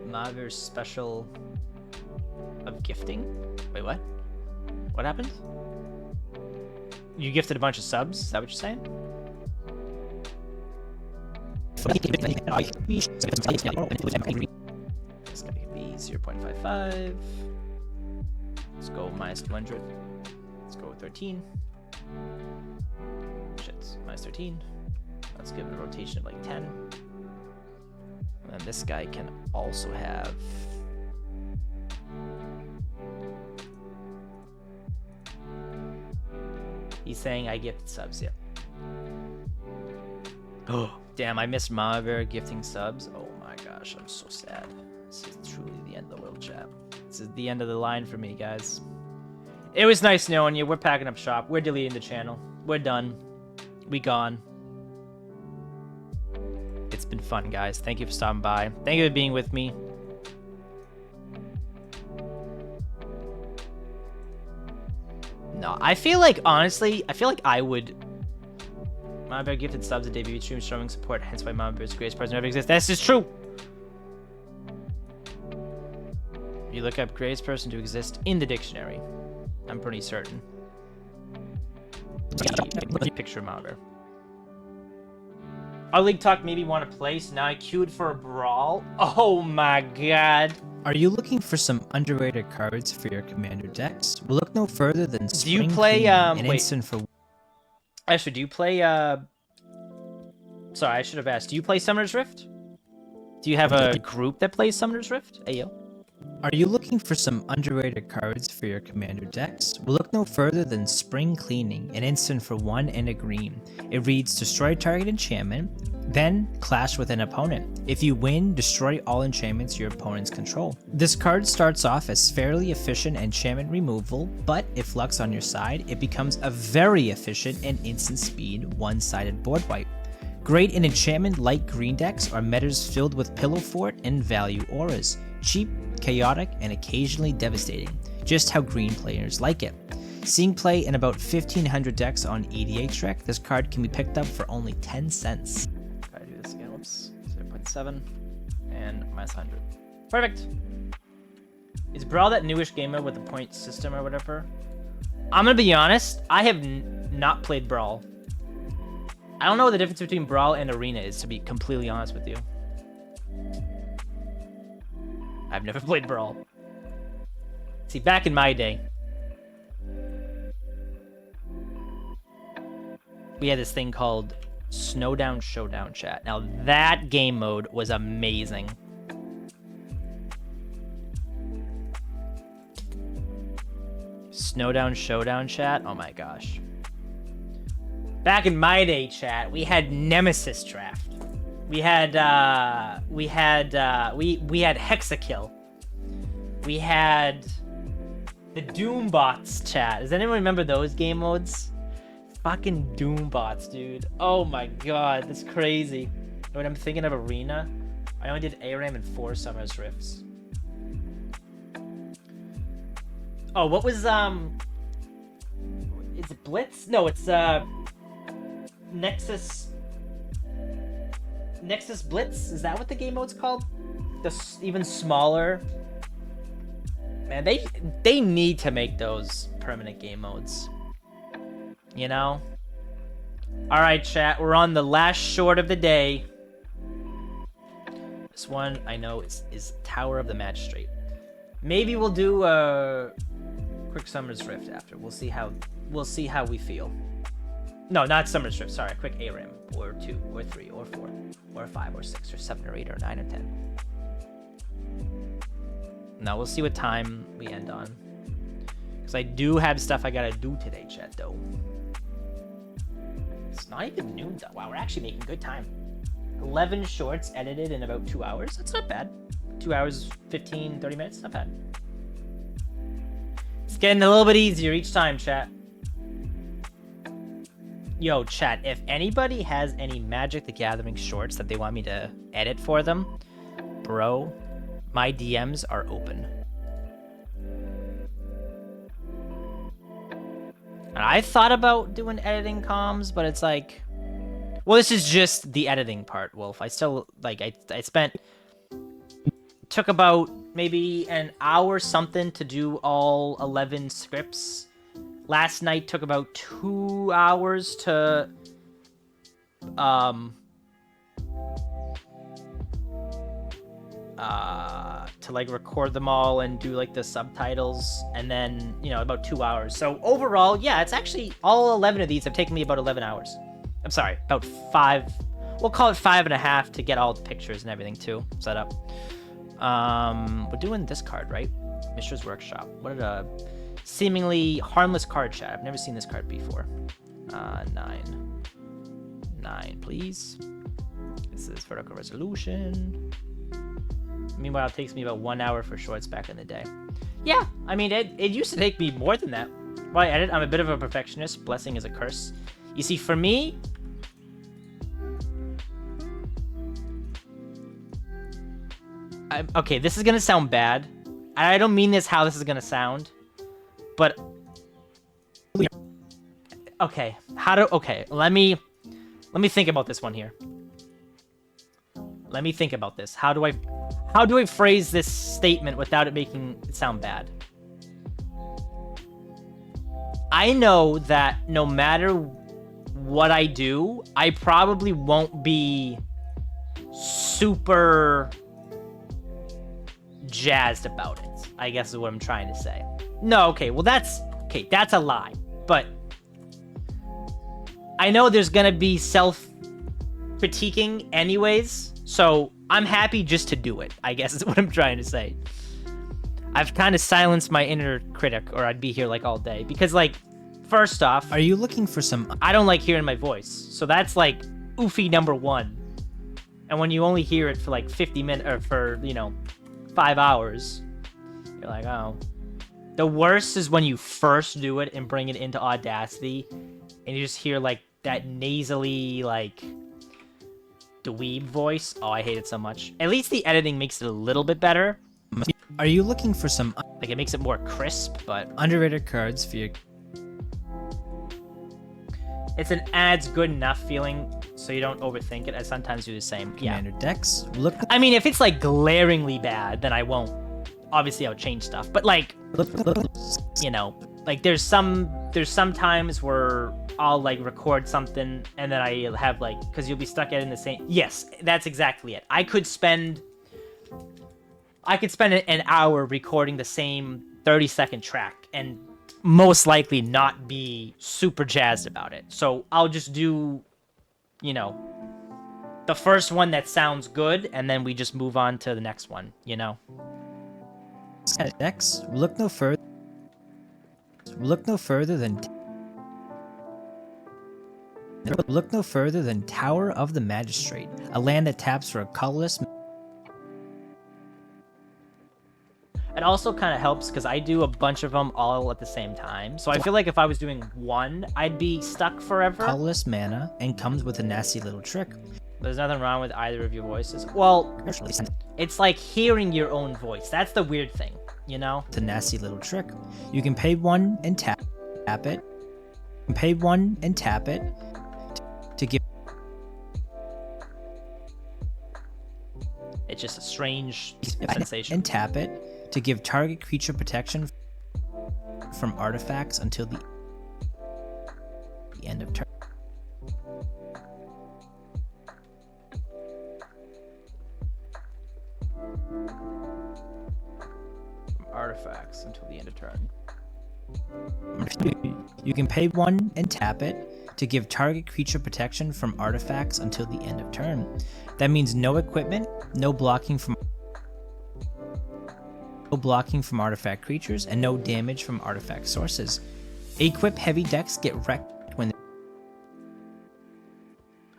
Maver special of gifting? Wait, what? What happened? You gifted a bunch of subs? Is that what you're saying? This guy. be 0.55. Let's go minus 200. Let's go 13. Shit, minus 13. Let's give it a rotation of like 10. And this guy can also have... He's saying I gift subs, yeah. Oh, damn, I missed Mama Bear gifting subs. Oh my gosh, I'm so sad. This is truly the end of the world, chat. This is the end of the line for me, guys. It was nice knowing you. We're packing up shop. We're deleting the channel. We're done. We gone. It's been fun, guys. Thank you for stopping by. Thank you for being with me. No, I feel like, honestly, I feel like I would... Mama Bear gifted subs a debut stream showing support, hence why Mama Bear's greatest person ever exists. This is true! You look up greatest person to exist in the dictionary. I'm pretty certain. Picture Mama Bear. Our league talk maybe want to place. Now I queued for a brawl. Oh my god. Are you looking for some underrated cards for your commander decks? We'll look no further than Do you play an instant for... Actually, do you play sorry, I should have asked. Do you play Summoner's Rift? Do you have a group that plays Summoner's Rift? Ayo. Are you looking for some underrated cards for your commander decks? We'll look no further than Spring Cleaning, an instant for 1 and a green. It reads destroy target enchantment, then clash with an opponent. If you win, destroy all enchantments your opponents control. This card starts off as fairly efficient enchantment removal, but if luck's on your side, it becomes a very efficient and instant speed one-sided board wipe. Great in enchantment light green decks are metas filled with Pillow Fort and value auras. Cheap, chaotic, and occasionally devastating. Just how green players like it. Seeing play in about 1,500 decks on EDH Trek, this card can be picked up for only 10 cents. Gotta do this again, whoops. 0.7 and minus 100. Perfect! Is Brawl that newish game mode with the point system or whatever? I'm gonna be honest, I have not played Brawl. I don't know what the difference between Brawl and Arena is, to be completely honest with you. I've never played Brawl. See, back in my day, we had this thing called Snowdown Showdown chat. Now, that game mode was amazing. Snowdown Showdown chat? Oh my gosh. Back in my day, chat, we had Nemesis Draft. We had Hexakill. We had the Doombots chat. Does anyone remember those game modes? Fucking Doombots, dude. Oh my god, that's crazy. When I'm thinking of Arena, I only did ARAM and 4 Summer's Rifts. Oh, what was, is it Blitz? No, it's, Nexus Blitz? Is that what the game mode's called? The even smaller. Man, they need to make those permanent game modes. You know? Alright, chat. We're on the last short of the day. This one, I know, is Tower of the Magistrate. Maybe we'll do a quick Summer's Rift after. We'll see how we feel. No, not Summer's Rift, sorry. A quick ARAM. Or 2, or 3, or 4, or 5, or 6, or 7, or 8, or 9, or 10. Now, we'll see what time we end on. Because I do have stuff I gotta do today, chat, though. It's not even noon, though. Wow, we're actually making good time. 11 shorts edited in about 2 hours. That's not bad. 2 hours, 15, 30 minutes. Not bad. It's getting a little bit easier each time, chat. Yo, chat, if anybody has any Magic the Gathering shorts that they want me to edit for them, bro, my DMs are open. And I thought about doing editing comms, but it's like... Well, this is just the editing part, Wolf. I still, like, I took about maybe an hour something to do all 11 scripts. Last night took about 2 hours to to like record them all and do like the subtitles, and then, you know, about 2 hours. So overall, yeah, it's actually all 11 of these have taken me about 11 hours. I'm sorry, about 5. We'll call it 5.5 to get all the pictures and everything too set up. We're doing this card, right? Mishra's Workshop. What a seemingly harmless card chat. I've never seen this card before. 9, please. This is vertical resolution. Meanwhile, it takes me about 1 hour for shorts back in the day. Yeah, I mean, it used to take me more than that. While I edit, I'm a bit of a perfectionist. Blessing is a curse. You see, for me, okay, this is gonna sound bad. I don't mean this how this is gonna sound, but okay, okay, let me think about this one here. Let me think about this. How do I phrase this statement without it making it sound bad? I know that no matter what I do, I probably won't be super jazzed about it, I guess is what I'm trying to say. No, okay, well that's a lie. But I know there's gonna be self-critiquing anyways, so I'm happy just to do it, I guess is what I'm trying to say. I've kind of silenced my inner critic, or I'd be here like all day. Because like, first off, Are you looking for some... I don't like hearing my voice. So that's like oofy number 1. And when you only hear it for like 50 minutes, or for, you know, 5 hours, you're like, oh. The worst is when you first do it and bring it into Audacity, and you just hear like that nasally, like, dweeb voice. Oh, I hate it so much. At least the editing makes it a little bit better. Are you looking for some Like, it makes it more crisp, but underrated cards for your... it's an adds good enough feeling so you don't overthink it. I sometimes do the same. Yeah. commander decks? Look... I mean, if it's like glaringly bad, then I won't. Obviously, I'll change stuff. But like, you know, like there's some times where I'll like record something and then I have like, because you'll be stuck editing the same. Yes, that's exactly it. I could spend an hour recording the same 30-second track and most likely not be super jazzed about it. So I'll just do, you know, the first one that sounds good, and then we just move on to the next one, you know? Decks? Look no further than... Look no further than Tower of the Magistrate, a land that taps for a colorless... It also kind of helps because I do a bunch of them all at the same time. So I feel like if I was doing one, I'd be stuck forever. colorless mana, and comes with a nasty little trick. There's nothing wrong with either of your voices. Well, it's like hearing your own voice. That's the weird thing, you know? It's a nasty little trick. You can pay 1 and tap it. You can pay 1 and tap it to give... It's just a strange sensation. And tap it to give target creature protection from artifacts until the end of turn. Artifacts until the end of turn. You can pay 1 and tap it to give target creature protection from artifacts until the end of turn. That means no equipment, no blocking from artifact creatures, and no damage from artifact sources. Equip heavy decks get wrecked when...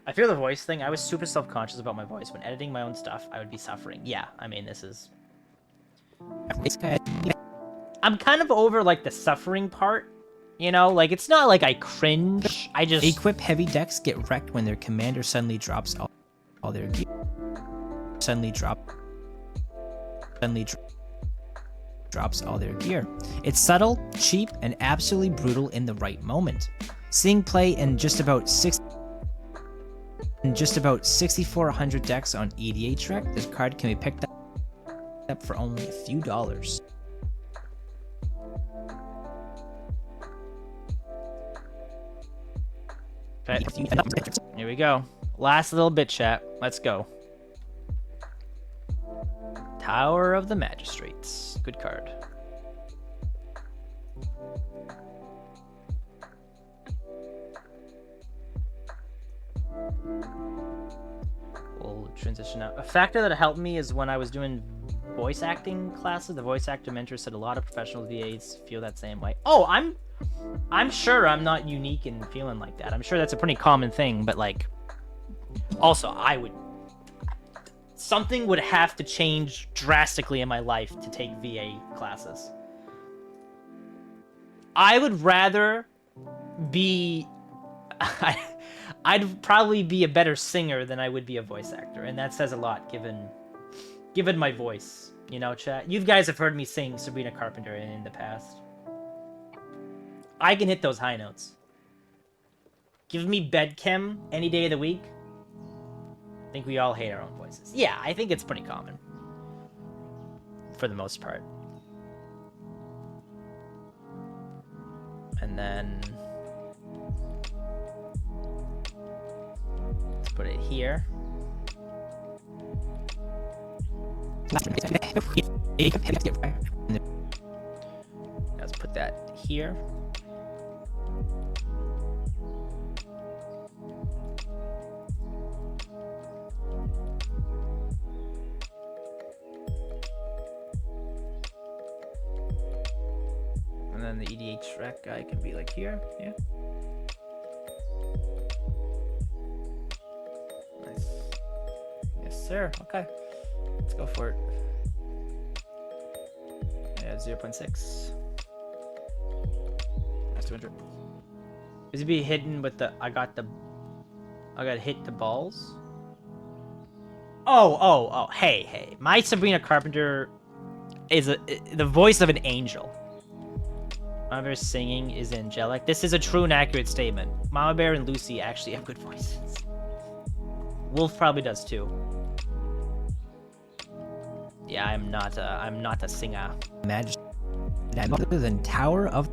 I feel the voice thing. I was super self-conscious about my voice. When editing my own stuff, I would be suffering. Yeah, I mean, this is... I'm kind of over, like, the suffering part, you know? Like, it's not like I cringe, I just... Equip heavy decks get wrecked when their commander suddenly drops all their gear. Drops all their gear. It's subtle, cheap, and absolutely brutal in the right moment. Seeing play in just about 6,400 decks on EDH Rec, this card can be picked up for only a few dollars. Okay. Here we go. Last little bit, chat. Let's go. Tower of the Magistrates. Good card. We'll transition out. A factor that helped me is when I was doing voice acting classes. The voice actor mentor said a lot of professional VAs feel that same way. Oh, I'm sure I'm not unique in feeling like that. I'm sure that's a pretty common thing, but like, also something would have to change drastically in my life to take VA classes. I would rather be... I'd probably be a better singer than I would be a voice actor, and that says a lot given my voice. You know, chat? You guys have heard me sing Sabrina Carpenter in the past. I can hit those high notes. Give me bedchem any day of the week. I think we all hate our own voices. Yeah, I think it's pretty common. For the most part. And then... let's put it here. Let's put that here. And then the EDH rack guy can be like here, yeah. Nice. Yes, sir. Okay. Let's go for it. Yeah, 0.6. That's 200. Is it be hidden with the... I got hit the balls? Oh. Hey. My Sabrina Carpenter is the voice of an angel. Mama Bear's singing is angelic. This is a true and accurate statement. Mama Bear and Lucy actually have good voices. Wolf probably does too. Yeah, I'm not a singer. Magic. Other than Tower of...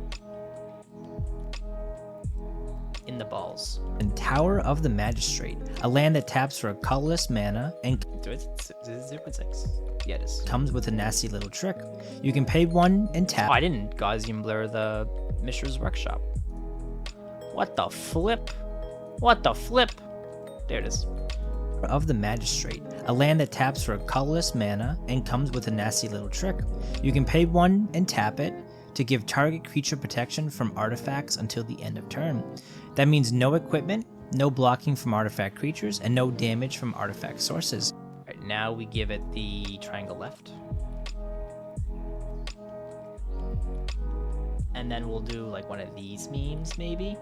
in the balls. And Tower of the Magistrate, a land that taps for a colorless mana and... It's 0.6. Yeah, it is. Comes with a nasty little trick. You can pay 1 and tap... Oh, I didn't 𝐬𝐤𝐤𝐬 blur the Mishra's Workshop. What the flip? What the flip? There it is. Of the Magistrate, a land that taps for a colorless mana and comes with a nasty little trick. You can pay 1 and tap it to give target creature protection from artifacts until the end of turn. That means no equipment, no blocking from artifact creatures, and no damage from artifact sources. Alright, now we give it the triangle left. And then we'll do like one of these memes, maybe?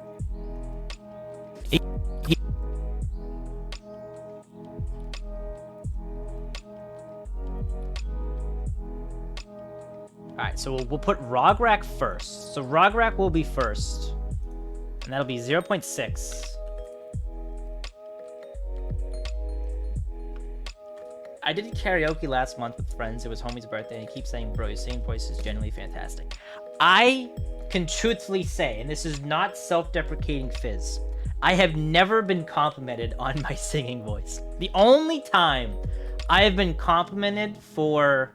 Alright, so we'll put Rograk first. So Rograk will be first. And that'll be 0.6. I did karaoke last month with friends. It was homie's birthday, and he keeps saying, bro, your singing voice is genuinely fantastic. I can truthfully say, and this is not self-deprecating fizz, I have never been complimented on my singing voice. The only time I have been complimented for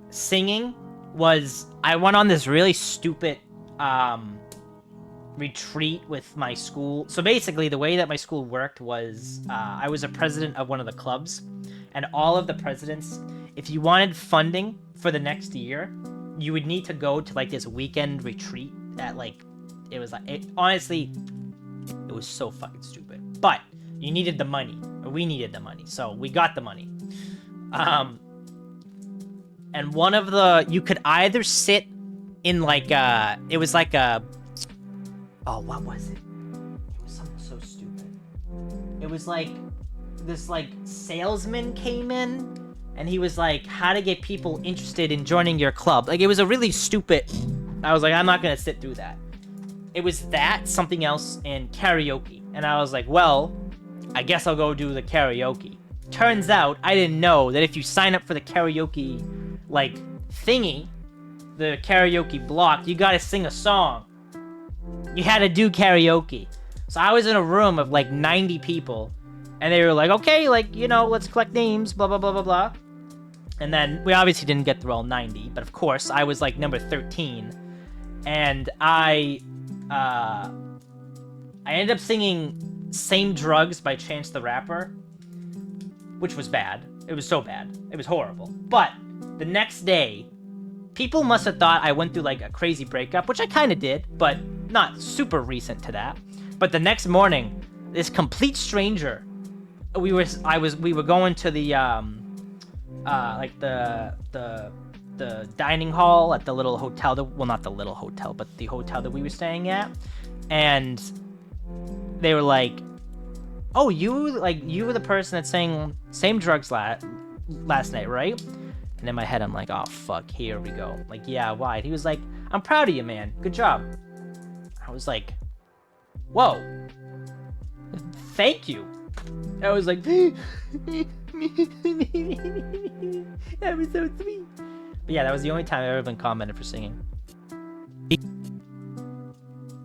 singing was I went on this really stupid retreat with my school. So basically the way that my school worked was I was a president of one of the clubs, and all of the presidents, if you wanted funding for the next year, you would need to go to like this weekend retreat that like it was like honestly it was so fucking stupid, but you needed the money, or we needed the money, so we got the money. And one of the, you could either sit in like it was like a, oh, what was it? It was something so stupid. It was like, this like salesman came in, and he was like, how to get people interested in joining your club. Like, it was a really stupid, I was like, I'm not gonna sit through that. It was that, something else, and karaoke. And I was like, well, I guess I'll go do the karaoke. Turns out, I didn't know that if you sign up for the karaoke like thingy, the karaoke block, you gotta sing a song. You had to do karaoke. So I was in a room of like 90 people, And they were like, okay, like, you know, let's collect names, blah, blah, blah, blah, blah. And then we obviously didn't get through all 90, but of course I was like number 13. And I ended up singing Same Drugs by Chance the Rapper, which was bad. It was so bad. It was horrible. But the next day, people must have thought I went through like a crazy breakup, which I kind of did, but not super recent to that. But the next morning, this complete stranger, we were going to the like the dining hall at the little hotel that, well, not the little hotel, but the hotel that we were staying at, and they were like, oh, you were the person that sang Same Drugs last night, right? And in my head, I'm like, oh, fuck, here we go. Like, yeah, why? And he was like, I'm proud of you, man. Good job. I was like, whoa. Thank you. I was like, that was so sweet. But yeah, that was the only time I've ever been commented for singing.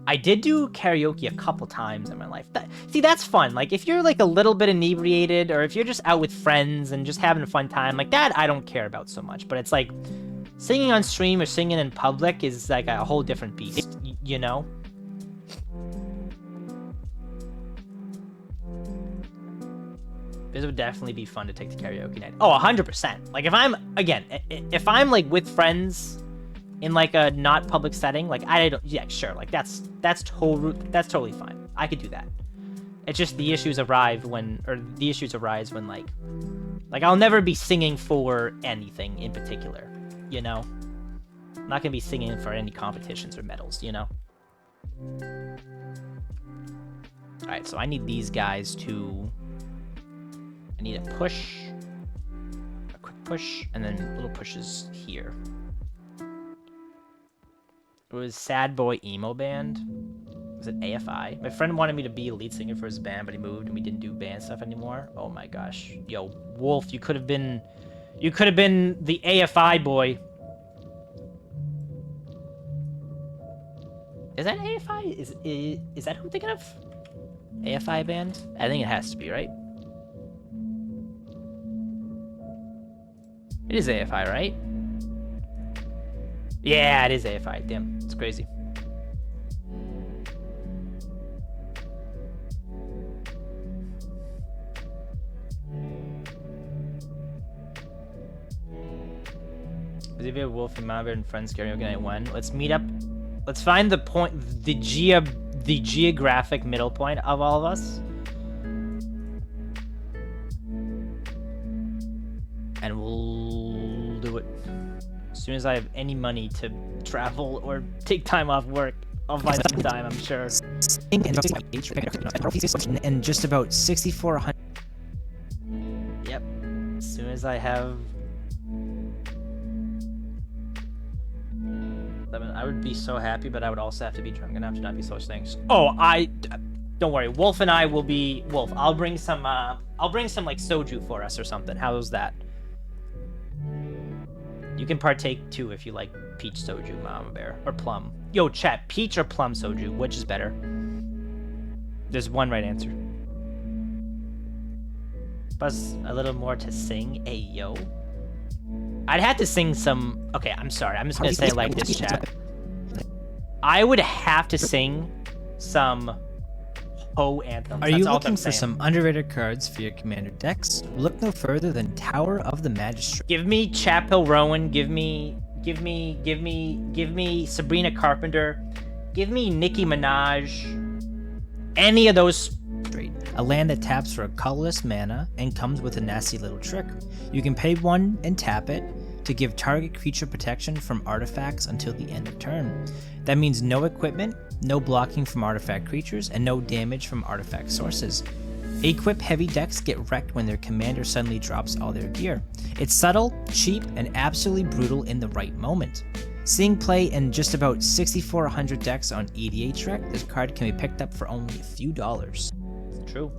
I did do karaoke a couple times in my life. See, that's fun. Like, if you're like a little bit inebriated, or if you're just out with friends and just having a fun time, like that, I don't care about so much. But it's like, singing on stream or singing in public is like a whole different beast, you know? This would definitely be fun to take to karaoke night. Oh, 100%. Like, if I'm like with friends in like a not public setting, like yeah, sure, like that's totally fine. I could do that. It's just the issues arise when like I'll never be singing for anything in particular, you know? I'm not gonna be singing for any competitions or medals, you know? Alright, so I need these guys to... I need a push, a quick push, and then little pushes here. It was Sad Boy Emo Band. Was it AFI? My friend wanted me to be a lead singer for his band, but he moved and we didn't do band stuff anymore. Oh my gosh. Yo, Wolf, you could have been the AFI boy. Is that AFI? Is that who I'm thinking of? AFI band? I think it has to be, right? It is AFI, right? Yeah, it is AFI. Damn, it's crazy. Xavier, Wolf, and Maverick and friends karaoke night 1. Let's meet up. Let's find the point, the geographic middle point of all of us. And we'll do it. As soon as I have any money to travel or take time off work, I'll find some time, I'm sure. And just about 6,400. Yep. As soon as I have... I would be so happy, but I would also have to be drunk enough to not be such things. Oh, don't worry. Wolf and I will be... Wolf, I'll bring some like soju for us or something. How's that? You can partake too if you like peach soju, Mama Bear, or plum. Yo, chat, peach or plum soju, which is better? There's one right answer. Buzz a little more to sing. Hey, yo. I'd have to sing some... Okay, I'm sorry. I'm just gonna say it like this, chat. I would have to sing some Ho anthems. Are you looking for some underrated cards for your commander decks? Look no further than Tower of the Magistrate. Give me Chapel Rowan. Give me Sabrina Carpenter. Give me Nicki Minaj. Any of those. A land that taps for a colorless mana and comes with a nasty little trick. You can pay 1 and tap it to give target creature protection from artifacts until the end of turn. That means no equipment, no blocking from artifact creatures, and no damage from artifact sources. Equip heavy decks get wrecked when their commander suddenly drops all their gear. It's subtle, cheap, and absolutely brutal in the right moment. Seeing play in just about 6,400 decks on EDH this card can be picked up for only a few dollars. It's true.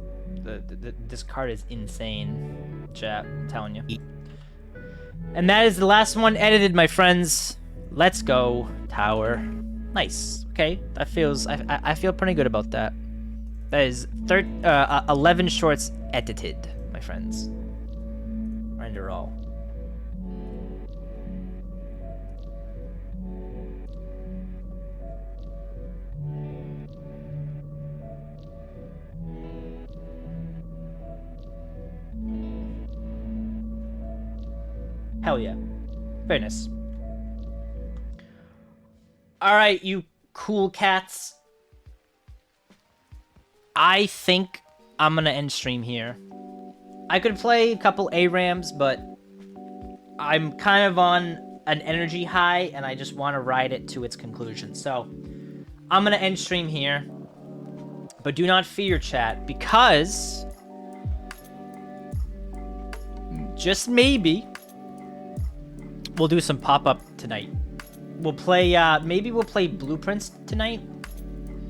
This card is insane, chat, I'm telling you. And that is the last one edited, my friends. Let's go, Tower. Nice. Okay, that feels... I feel pretty good about that. That is 11 shorts edited, my friends. Render all. Hell yeah. Very nice. Alright, you cool cats. I think I'm gonna end stream here. I could play a couple ARAMs, but I'm kind of on an energy high, and I just want to ride it to its conclusion. So, I'm gonna end stream here. But do not fear, chat, because... just maybe... we'll do some pop-up tonight. We'll play, maybe we'll play Blueprints tonight.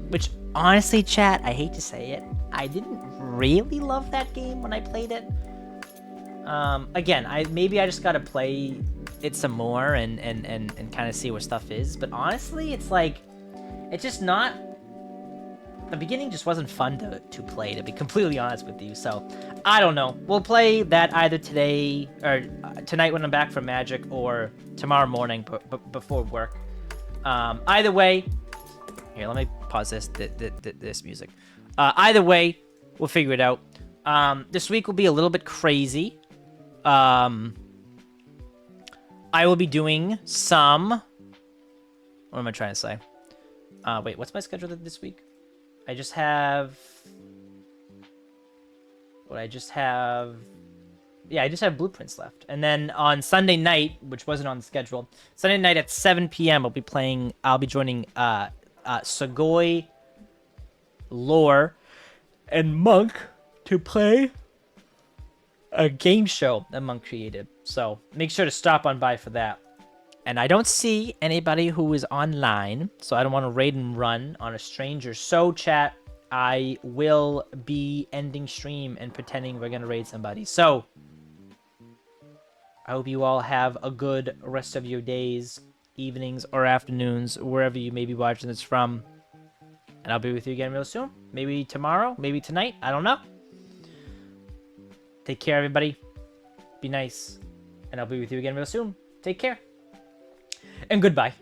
Which, honestly, chat, I hate to say it, I didn't really love that game when I played it. Again, maybe I just gotta play it some more and kind of see where stuff is. But honestly, it's like, it's just not... the beginning just wasn't fun to play, to be completely honest with you. So, I don't know. We'll play that either today, or tonight when I'm back from Magic, or tomorrow morning before work. Either way... here, let me pause this music. Either way, we'll figure it out. This week will be a little bit crazy. I will be doing some... what am I trying to say? Wait, what's my schedule this week? I just have... what, I just have... yeah, I just have Blueprints left. And then on Sunday night, which wasn't on the schedule, Sunday night at 7 p.m. I'll be joining 𝐬𝐤𝐤𝐬, Lore, and Monk to play a game show that Monk created. So make sure to stop on by for that. And I don't see anybody who is online, so I don't want to raid and run on a stranger. So chat, I will be ending stream and pretending we're going to raid somebody. So I hope you all have a good rest of your days, evenings, or afternoons, wherever you may be watching this from. And I'll be with you again real soon. Maybe tomorrow, maybe tonight, I don't know. Take care, everybody. Be nice. And I'll be with you again real soon. Take care. And goodbye.